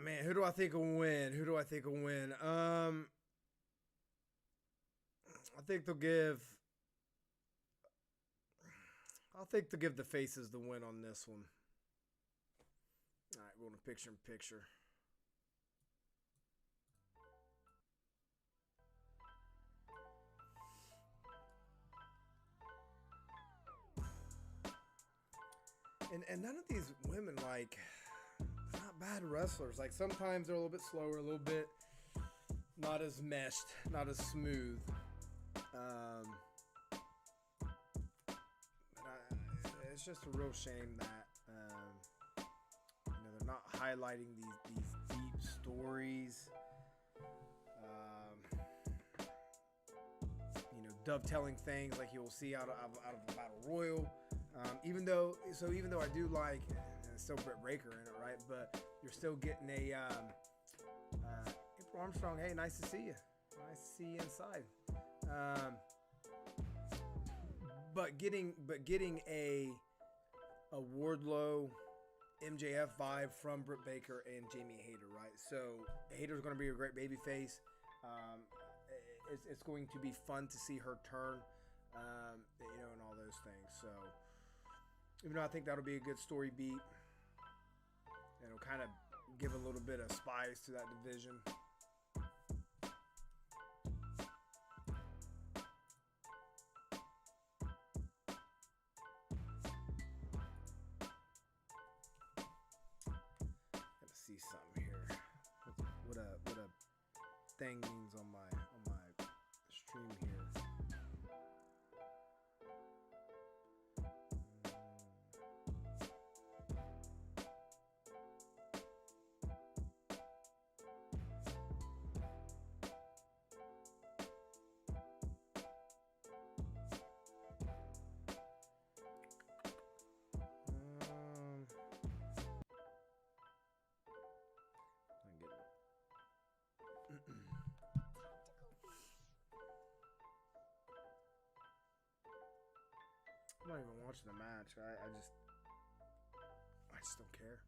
Man, who do I think will win? I think they'll give. The faces the win on this one. All right, we're going to picture in picture. And none of these women, like, they're not bad wrestlers. Like, sometimes they're a little bit slower, a little bit not as meshed, not as smooth. It's just a real shame that they're not highlighting these deep stories. Dovetailing things like you'll see out of the Battle Royal. Even though I do like, it's still Britt Baker in it, right? But you're still getting a April Armstrong. Hey, nice to see you. Nice to see you inside. But getting a Wardlow MJF vibe from Britt Baker and Jamie Hayter, right? So Hayter's going to be a great babyface. It's going to be fun to see her turn, and all those things. So, even though I think that'll be a good story beat, it'll kind of give a little bit of spice to that division. Gotta see something here. What a thing means on my stream here. I'm not even watching the match. I just don't care.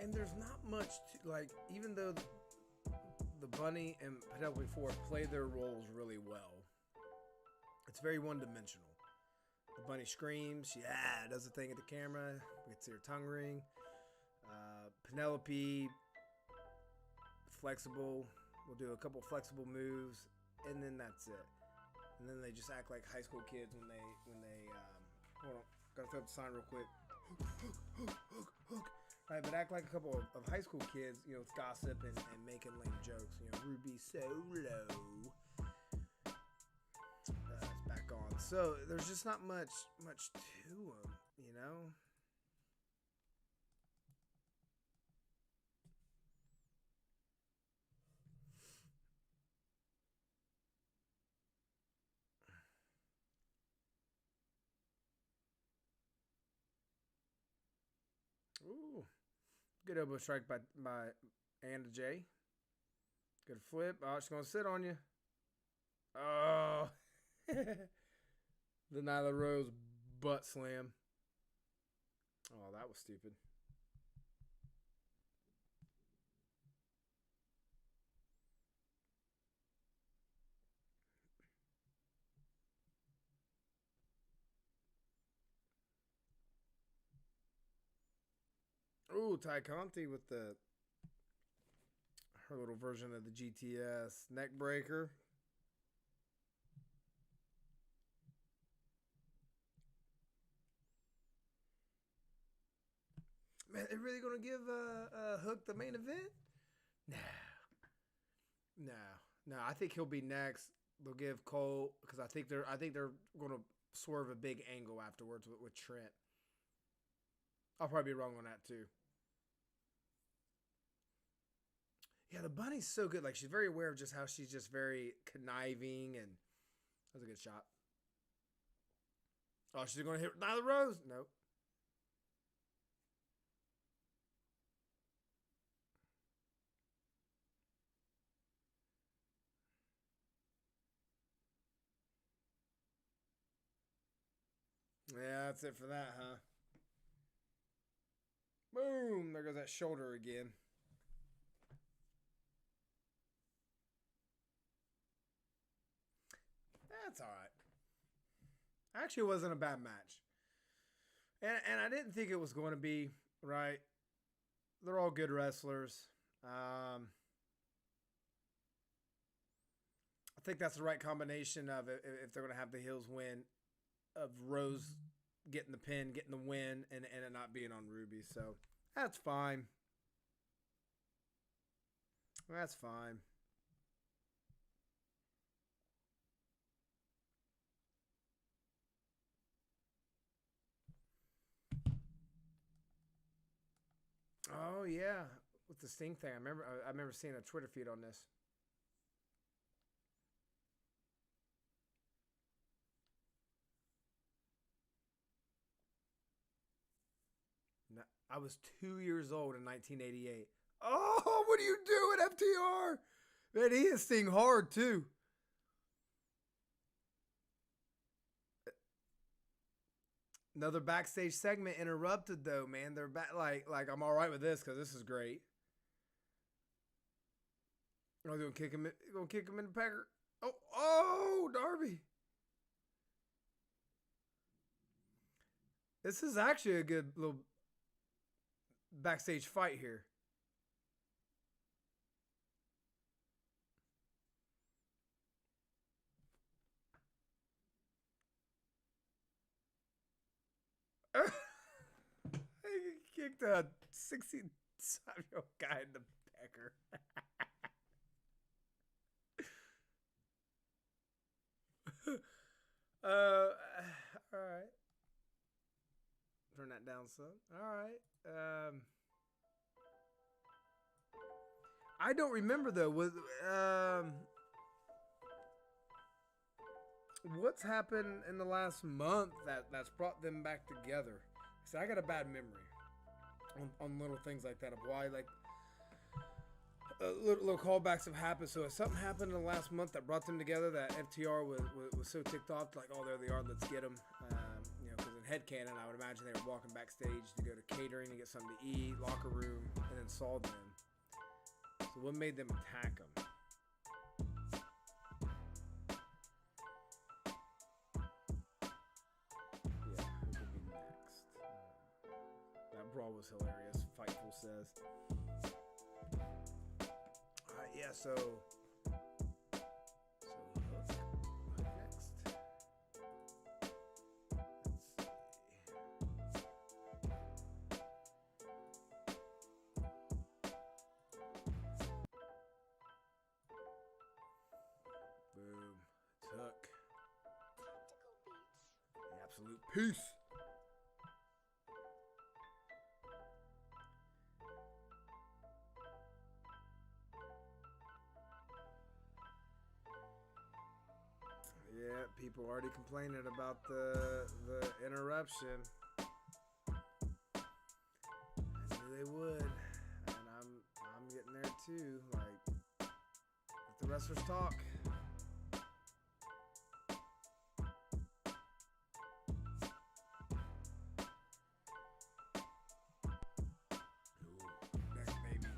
And there's not much to, like, even though the Bunny and Penelope Ford play their roles really well, it's very one-dimensional. The Bunny screams, does the thing at the camera, we get to her tongue ring. Penelope, flexible, we'll do a couple flexible moves, and then that's it. And then they just act like high school kids when they hold on, gotta throw up the sign real quick. Hook. Right, but act like a couple of high school kids, with gossip and making lame jokes. Ruby Soho. It's back on. So there's just not much to them, Ooh. Good elbow strike by TayJay. Good flip. Oh, she's going to sit on you. Oh. The Nyla Rose butt slam. Oh, that was stupid. Ooh, Ty Conti with her little version of the GTS neck breaker. Man, they're really gonna give Hook the main event? No. I think he'll be next. They'll give Cole, because I think they're gonna swerve a big angle afterwards with Trent. I'll probably be wrong on that too. Yeah, the Bunny's so good. Like, she's very aware of just how she's just very conniving, and that was a good shot. Oh, she's going to hit Nyla Rose? Nope. Yeah, that's it for that, huh? Boom! There goes that shoulder again. That's all right. Actually, it wasn't a bad match. And I didn't think it was going to be, right? They're all good wrestlers. I think that's the right combination of it, if they're going to have the heels win, of Rose getting the pin, getting the win, and it not being on Ruby. So That's fine. That's fine. Oh yeah, with the Sting thing. I remember seeing a Twitter feed on this. I was 2 years old in 1988. Oh, what are you doing, FTR? Man, he is Sting hard too. Another backstage segment interrupted though, man. They're back like I'm all right with this because this is great. Oh, they're gonna kick him in the pecker. Oh, Darby. This is actually a good little backstage fight here. He kicked a 67-year-old guy in the pecker. All right. Turn that down some. All right. I don't remember though. What's happened in the last month that's brought them back together? So I got a bad memory on little things like that of why little callbacks have happened. So if something happened in the last month that brought them together, that FTR was so ticked off, like, oh, there they are, let's get them. Because in headcanon, I would imagine they were walking backstage to go to catering to get something to eat, locker room, and then saw them. So what made them attack them? Yeah, who could be next? That brawl was hilarious, Fightful says. Yeah, so HOOOK next. Boom. It's HOOOK. Absolute peace. Yeah, people already complaining about the interruption. I knew they would, and I'm getting there too. Like, let the wrestlers talk. Ooh, next baby.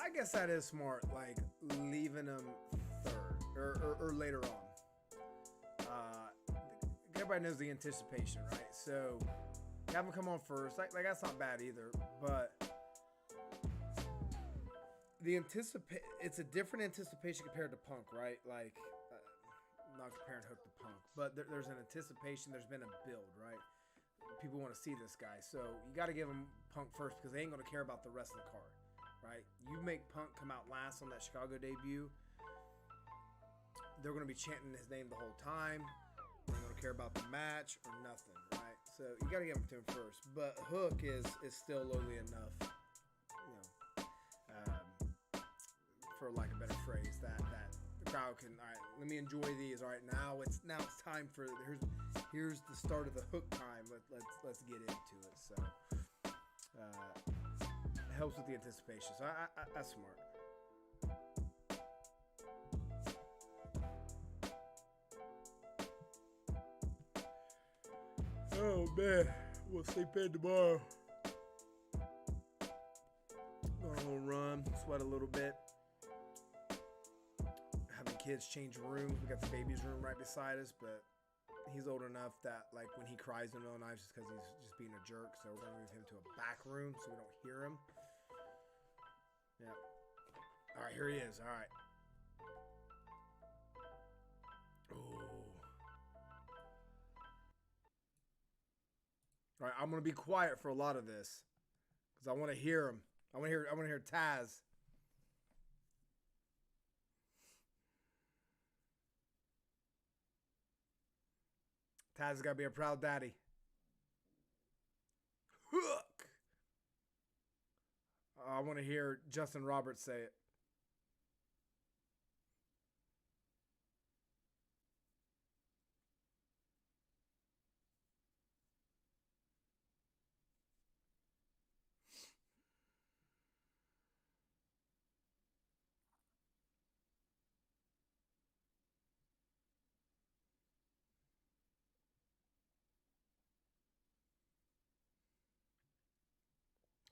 I guess that is smart, like leaving them third or later on. Everybody knows the anticipation, right? So have them come on first. Like that's not bad either, but it's a different anticipation compared to Punk, right? Like not comparing HOOOK to Punk, but there's an anticipation. There's been a build, right? People want to see this guy, so you got to give them Punk first because they ain't going to care about the rest of the card. Right? You make Punk come out last on that Chicago debut, they're going to be chanting his name the whole time. They're going to care about the match or nothing, right? So you got to give him to him first. But HOOOK is still lowly enough, for like a better phrase, that the crowd can, all right, let me enjoy these. All right, now it's time for here's the start of the HOOOK time. Let's get into it. So. Helps with the anticipation, so that's smart. Oh man, we'll sleep in tomorrow. Go on a little run, sweat a little bit. Having kids change rooms. We got the baby's room right beside us, but he's old enough that like when he cries in the middle of the night, just because he's just being a jerk. So we're gonna move him to a back room so we don't hear him. Yeah. All right, here he is. All right. Oh, All right, I'm gonna be quiet for a lot of this because I want to hear him. I want to hear Taz. Taz has got to be a proud daddy. Hook. I want to hear Justin Roberts say it.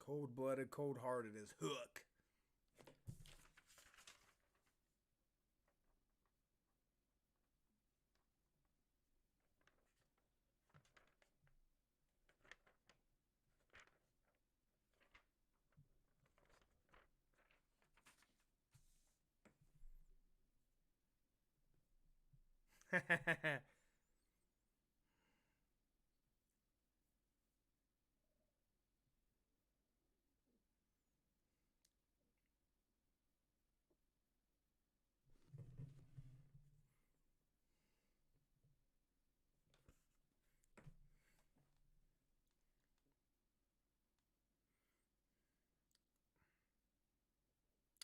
Cold-blooded, cold-hearted as Hook.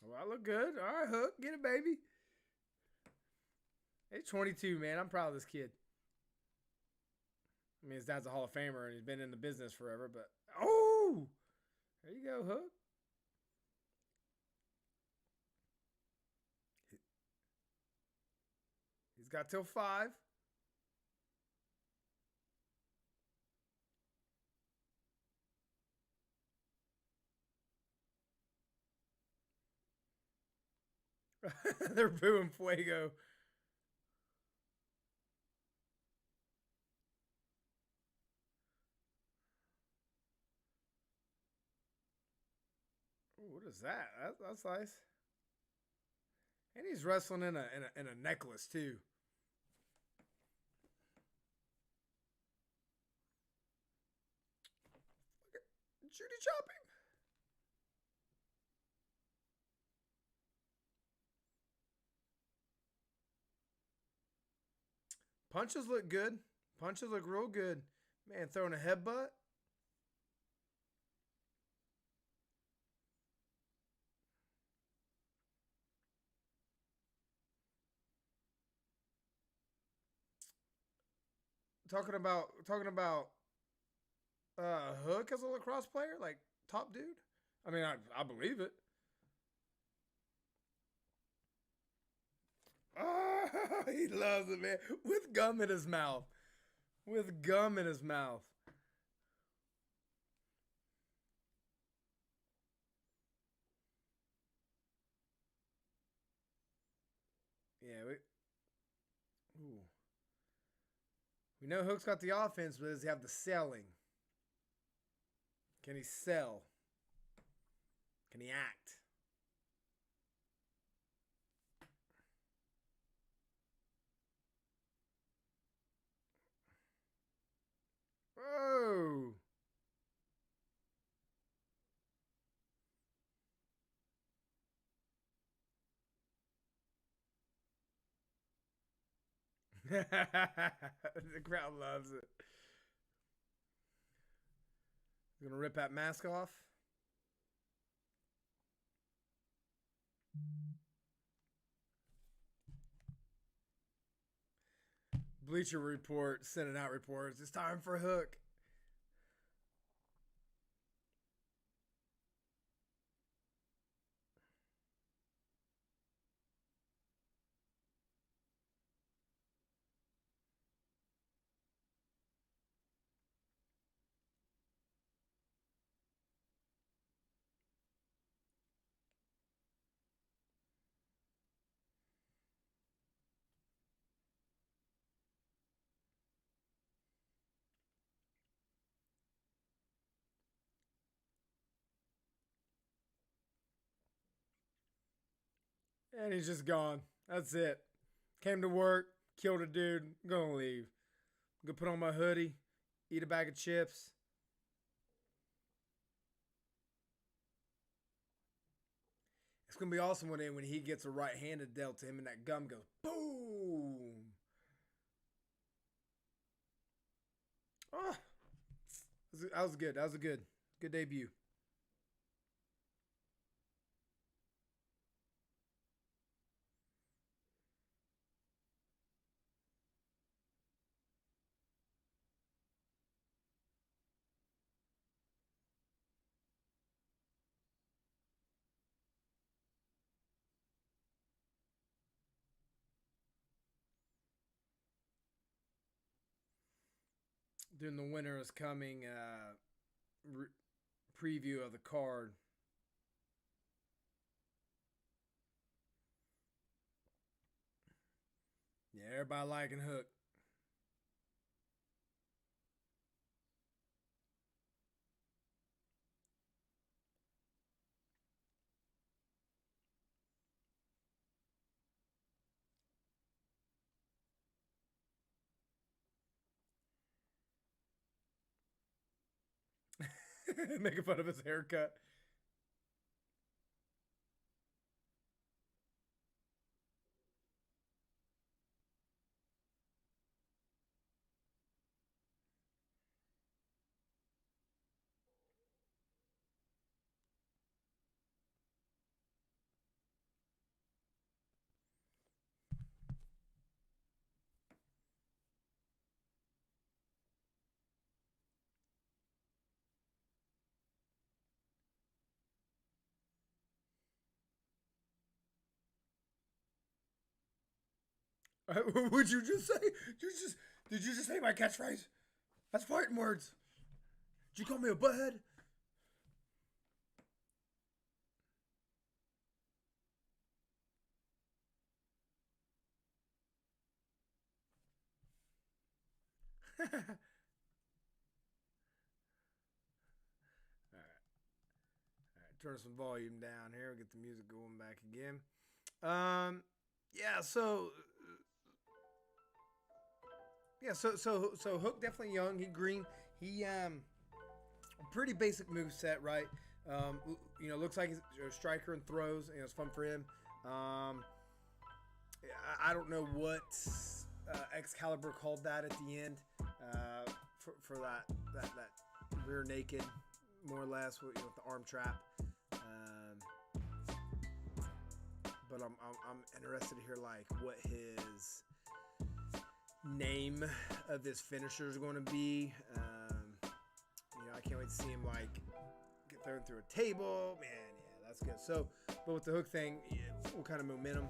Well, I look good. All right, Hook. Get it, baby. He's 22, man. I'm proud of this kid. I mean, his dad's a Hall of Famer, and he's been in the business forever, but... Oh! There you go, Hook. He's got till 5. They're booing Fuego. Ooh, what is that? That's nice. And he's wrestling in a necklace too. Judy chopping. Punches look good. Punches look real good. Man, throwing a headbutt. Talking about Hook as a lacrosse player, like top dude. I mean, I believe it. Oh, he loves it, man. With gum in his mouth. With gum in his mouth. Yeah, we know Hook's got the offense, but does he have the selling? Can he sell? Can he act? Whoa! The crowd loves it. You gonna rip that mask off? Bleacher Report sending out reports. It's time for Hook. And he's just gone. That's it. Came to work, killed a dude, gonna leave. Gonna put on my hoodie, eat a bag of chips, It's gonna be awesome when he gets a right-handed dealt to him and that gum goes boom. Oh, that was good. That was a good debut. Then the winner is coming. Preview of the card. Yeah, everybody liking Hook. Making fun of his haircut. What'd you just say? Did you just say my catchphrase? That's fighting words. Did you call me a butthead? All right. Turn some volume down here. We'll get the music going back again. Yeah, so Hook definitely young. He green. He pretty basic move set, right? Looks like he's a striker and throws. It's fun for him. I don't know what Excalibur called that at the end for that rear naked, more or less, with the arm trap. But I'm interested to hear like what his name of his finisher is going to be. I can't wait to see him like get thrown through a table. Man, yeah, that's good. So, but with the Hook thing, what kind of momentum?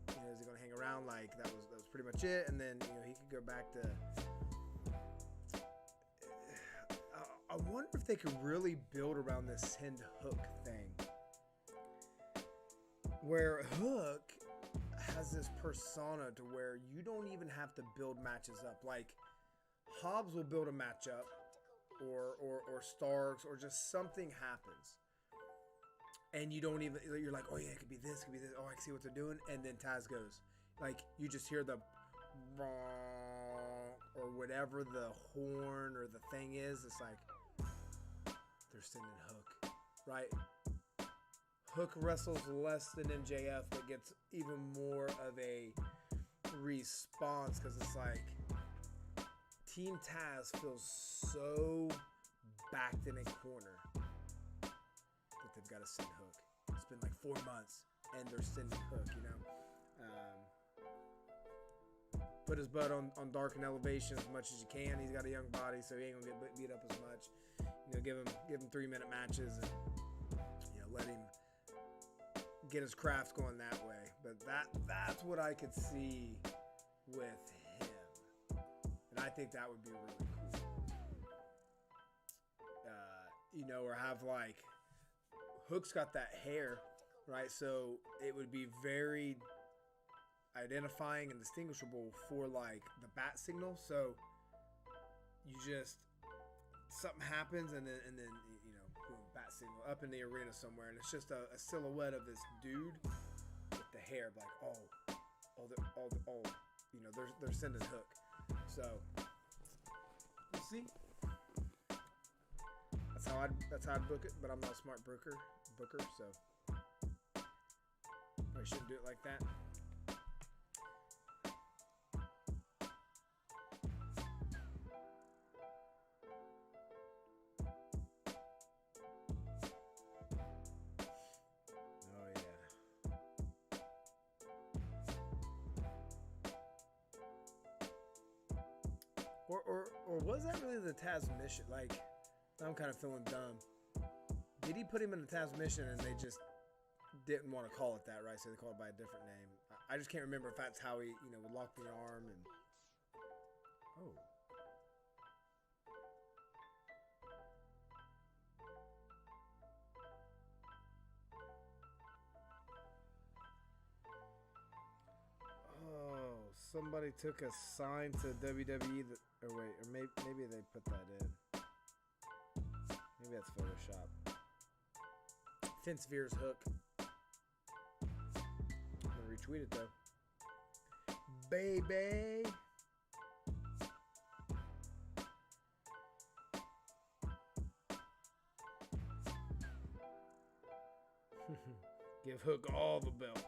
Is he going to hang around? Like that was pretty much it, and then he could go back to. I wonder if they could really build around this Send Hook thing, where Hook has this persona to where you don't even have to build matches up. Like Hobbs will build a match up, or Starks, or just something happens, and you don't even. You're like, oh yeah, it could be this, could be this. Oh, I can see what they're doing, and then Taz goes, like you just hear the or whatever the horn or the thing is. It's like they're sending Hook, right? Hook wrestles less than MJF, but gets even more of a response because it's like Team Taz feels so backed in a corner that they've got to send Hook. It's been like 4 months and they're sending Hook, Put his butt on Dark and Elevation as much as you can. He's got a young body, so he ain't gonna get beat up as much. Give him 3-minute matches and let him get his craft going that way. But that's what I could see with him, and I think that would be really cool. Or have like Hook's got that hair, right? So it would be very identifying and distinguishable for like the bat signal. So you just something happens and then boom, bat signal up in the arena somewhere, and it's just a silhouette of this dude with the hair, like they're sending Hook. So we'll see. That's how I'd book it, but I'm not a smart booker. So Probably shouldn't do it like that. Oh yeah. Or was that really the Taz mission? Like, I'm kind of feeling dumb. Did he put him in the Taz mission and they just didn't want to call it that, right? So they called it by a different name. I just can't remember if that's how he, would lock the arm and. Oh. Oh, somebody took a sign to WWE that. Or wait, or maybe they put that in. Maybe that's Photoshop. Vince Veer's hook. I'm gonna retweet it though. Baby. Give Hook all the belts.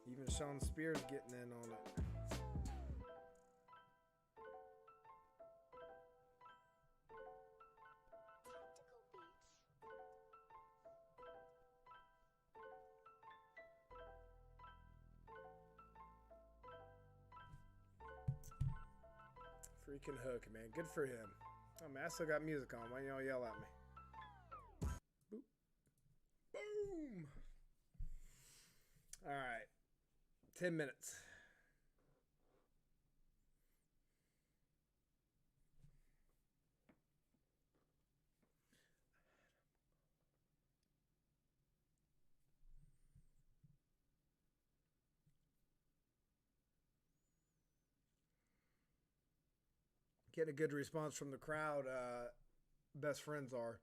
Even Sean Spears getting in on it. Freaking Hook, man. Good for him. Oh, man, I still got music on. Why y'all yell at me? Boop. Boom. All right. 10 minutes. Getting a good response from the crowd. Best friends are.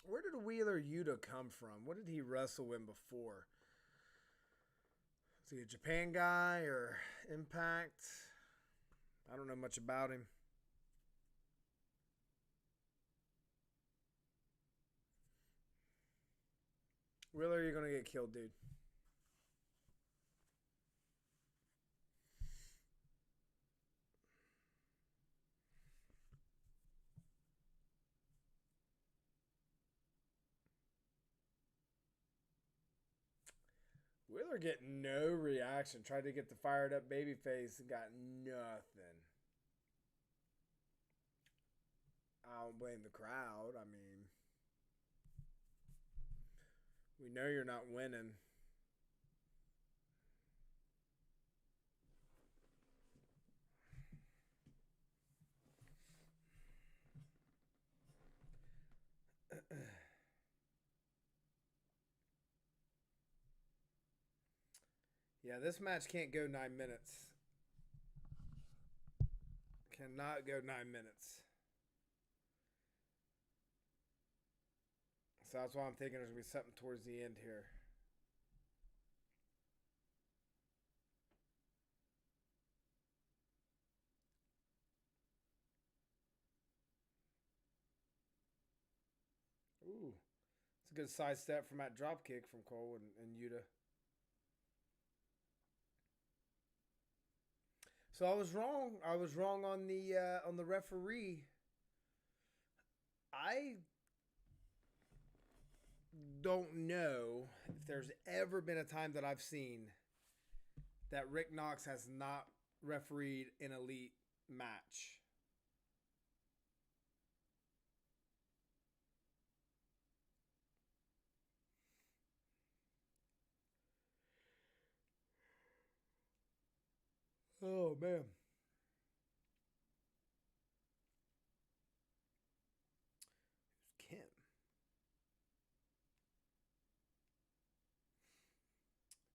Where did Wheeler Yuta come from? What did he wrestle in before? Is he a Japan guy or Impact? I don't know much about him. Wheeler, you're going to get killed, dude. Wheeler getting no reaction. Tried to get the fired up babyface and got nothing. I don't blame the crowd. I mean, we know you're not winning. Yeah, this match can't go 9 minutes. Cannot go 9 minutes. So that's why I'm thinking there's going to be something towards the end here. Ooh. It's a good side step from that drop kick from Cole and Yuta. So I was wrong. I was wrong on the referee. I don't know if there's ever been a time that I've seen that Rick Knox has not refereed an elite match. Oh, man. Kim.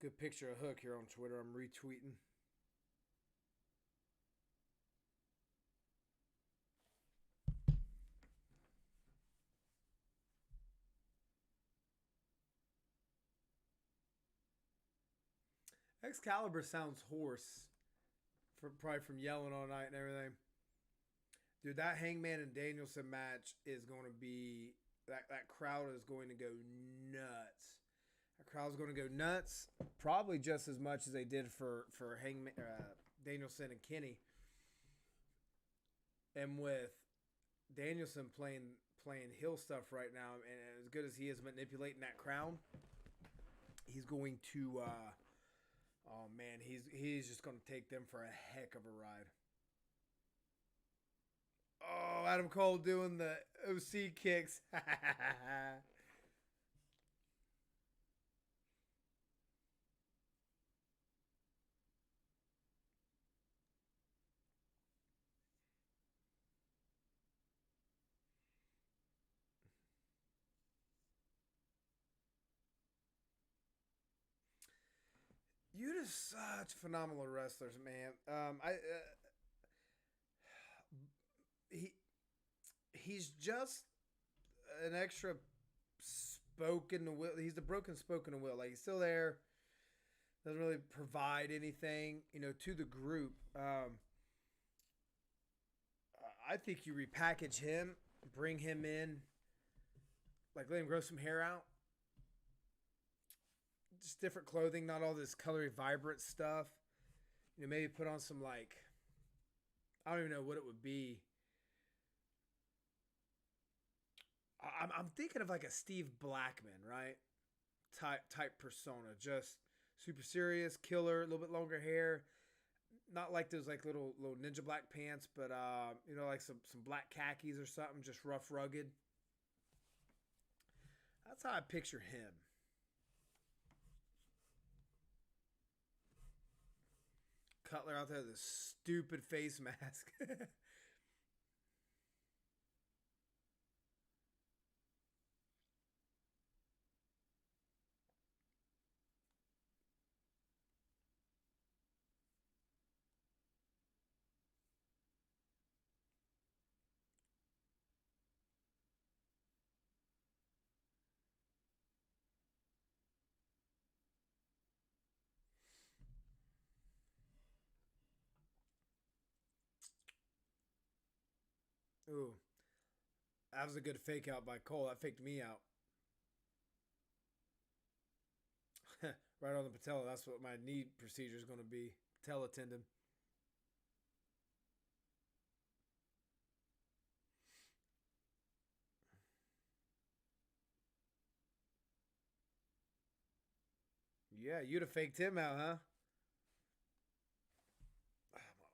Good picture of Hook here on Twitter. I'm retweeting. Excalibur sounds hoarse, probably from yelling all night and everything. Dude, that Hangman and Danielson match is going to be that crowd is going to go nuts. That crowd's going to go nuts, probably just as much as they did for Hangman, Danielson and Kenny. And with Danielson playing heel stuff right now, and as good as he is manipulating that crowd, he's going to. Oh man, he's just going to take them for a heck of a ride. Oh, Adam Cole doing the OC kicks. You're just such phenomenal wrestlers, man. He's just an extra spoken will. He's the broken spoken will. Like, he's still there. Doesn't really provide anything, to the group. I think you repackage him, bring him in, like let him grow some hair out. Just different clothing, not all this colory vibrant stuff. Maybe put on some, like, I don't even know what it would be. I'm thinking of like a Steve Blackman, right? Type persona, just super serious, killer, a little bit longer hair, not like those like little ninja black pants, but like some black khakis or something, just rough, rugged. That's how I picture him. Cutler out there with this stupid face mask. Ooh, that was a good fake out by Cole. That faked me out. Right on the patella. That's what my knee procedure is going to be. Patella tendon. Yeah, you'd have faked him out, huh? Ah, my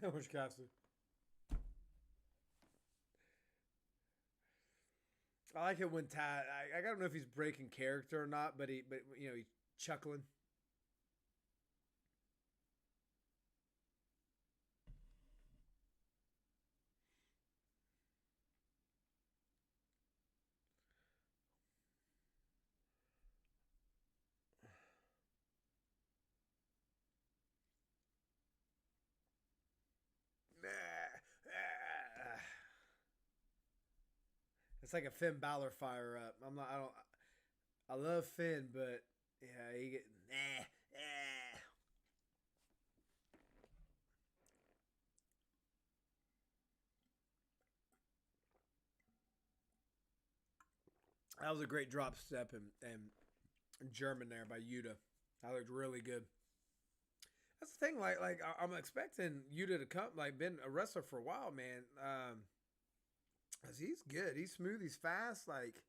arm. Which capsule? I like it when Tad. I don't know if he's breaking character or not, but he's chuckling. It's like a Finn Balor fire up. I'm not. I don't. I love Finn, but yeah, he get That was a great drop step and German there by Yuta. That looked really good. That's the thing. Like I'm expecting Yuta to come. Like, been a wrestler for a while, man. 'Cause he's good. He's smooth. He's fast. Like,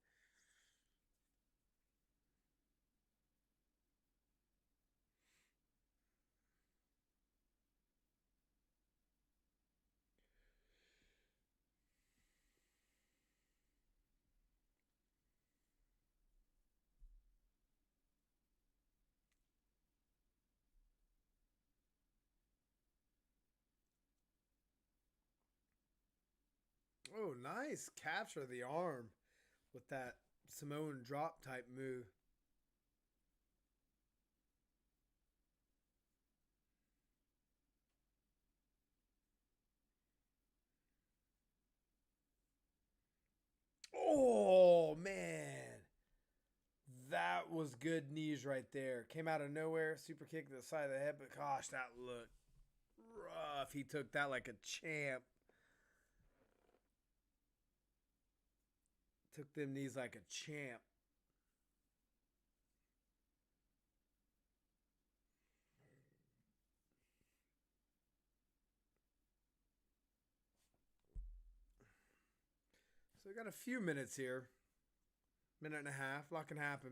oh, nice capture of the arm with that Samoan drop type move. Oh, man. That was good knees right there. Came out of nowhere. Super kick to the side of the head. But gosh, that looked rough. He took that like a champ. Took them knees like a champ. So we got a few minutes here. Minute and a half. A lot can happen.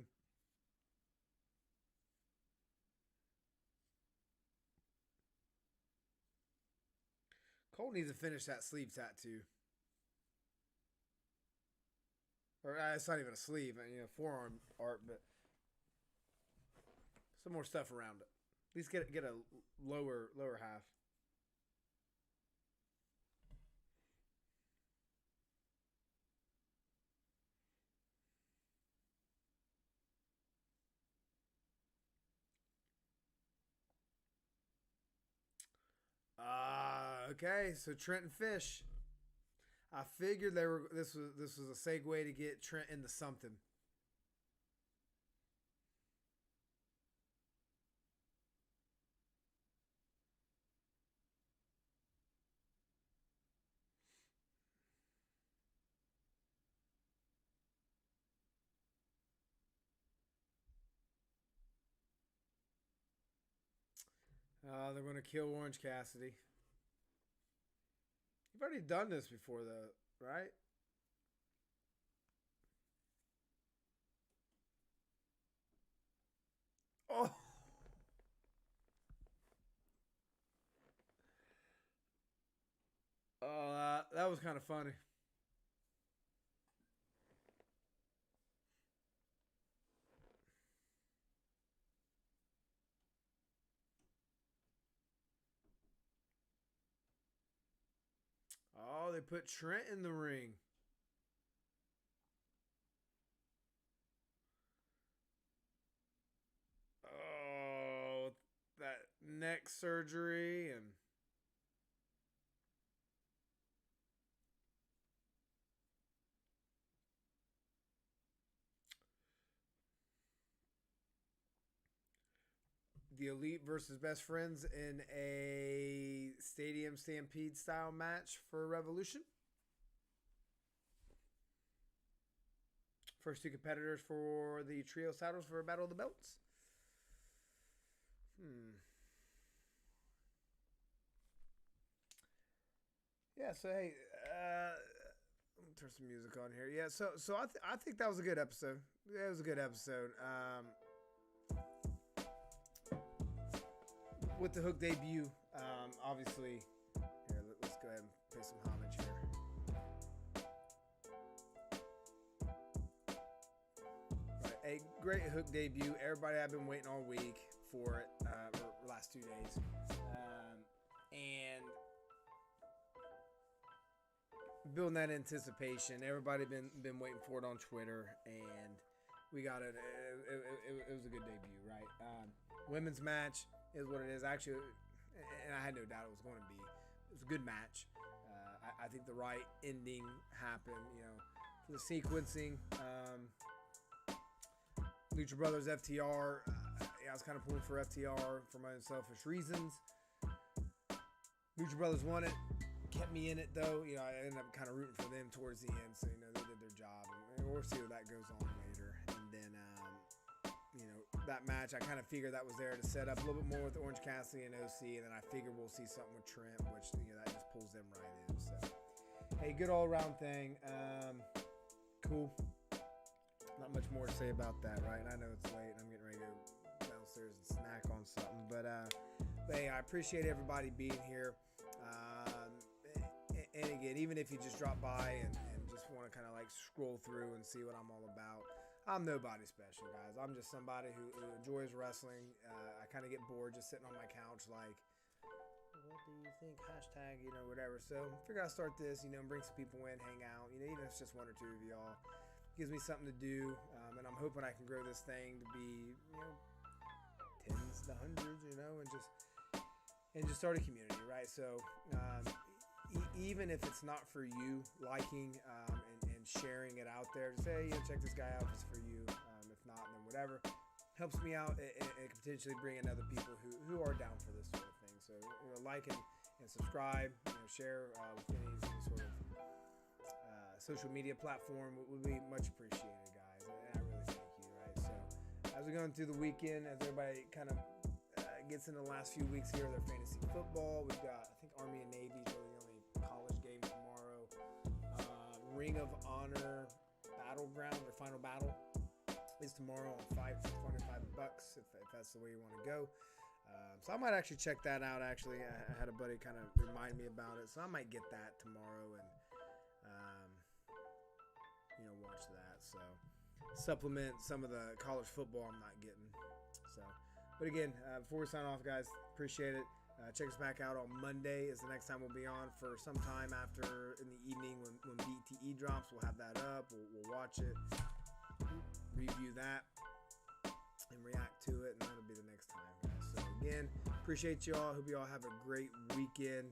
Cole needs to finish that sleeve tattoo. Or it's not even a sleeve, forearm art, but some more stuff around it. At least get a lower half. Okay, so Trent and Fish. I figured this was a segue to get Trent into something. They're going to kill Orange Cassidy. You've already done this before, though, right? Oh! Oh, that was kind of funny. Oh, they put Trent in the ring. Oh, that neck surgery and the Elite versus Best Friends in a Stadium Stampede style match for Revolution. First two competitors for the trio titles for Battle of the Belts. Yeah, so hey, let me turn some music on here. Yeah, so I think that was a good episode. Yeah, it was a good episode. With the Hook debut, obviously, here, let's go ahead and pay some homage here. Right, a great Hook debut. Everybody had been waiting all week for it, or last 2 days. And building that anticipation. Everybody been waiting for it on Twitter, and we got it. It was a good debut, right? Women's match is what it is. Actually, and I had no doubt it was going to be. It was a good match. I think the right ending happened, for the sequencing. Lucha Brothers, FTR. I was kind of pulling for FTR for my own selfish reasons. Lucha Brothers won it. Kept me in it, though. I ended up kind of rooting for them towards the end. So, they did their job. And we'll see what that goes on later. And then, that match, I kind of figured that was there to set up a little bit more with Orange Cassidy and OC. And then I figured we'll see something with Trent, which, that just pulls them right in. So, hey, good all-around thing. Cool. Not much more to say about that, right? And I know it's late, and I'm getting ready to go downstairs and snack on something. But hey, I appreciate everybody being here. And again, even if you just drop by and just want to kind of like scroll through and see what I'm all about, I'm nobody special, guys. I'm just somebody who enjoys wrestling. I kind of get bored just sitting on my couch like, what do you think? Hashtag, whatever. So figure I'll start this, bring some people in, hang out. Even if it's just one or two of y'all. Gives me something to do, and I'm hoping I can grow this thing to be, tens to hundreds, and just start a community, right? So even if it's not for you liking and and sharing it out there. Just say, check this guy out, if it's for you. If not, then whatever. Helps me out and can potentially bring in other people who are down for this sort of thing. So, like and subscribe, share with any sort of social media platform would be much appreciated, guys. And I really thank you, right? So, as we're going through the weekend, as everybody kind of gets in the last few weeks here of their fantasy football, we've got, I think, Army and Navy is really the only college game tomorrow. Ring of Honor Battleground, their final battle, is tomorrow on $525 if that's the way you want to go. So I might actually check that out. Actually, I had a buddy kind of remind me about it, so I might get that tomorrow and watch that. So supplement some of the college football I'm not getting. So, but again, before we sign off, guys, appreciate it. Check us back out on Monday is the next time we'll be on for some time after in the evening when BTE drops. We'll have that up. We'll watch it, review that, and react to it, and that'll be the next time, guys. So again, appreciate y'all. Hope you all have a great weekend.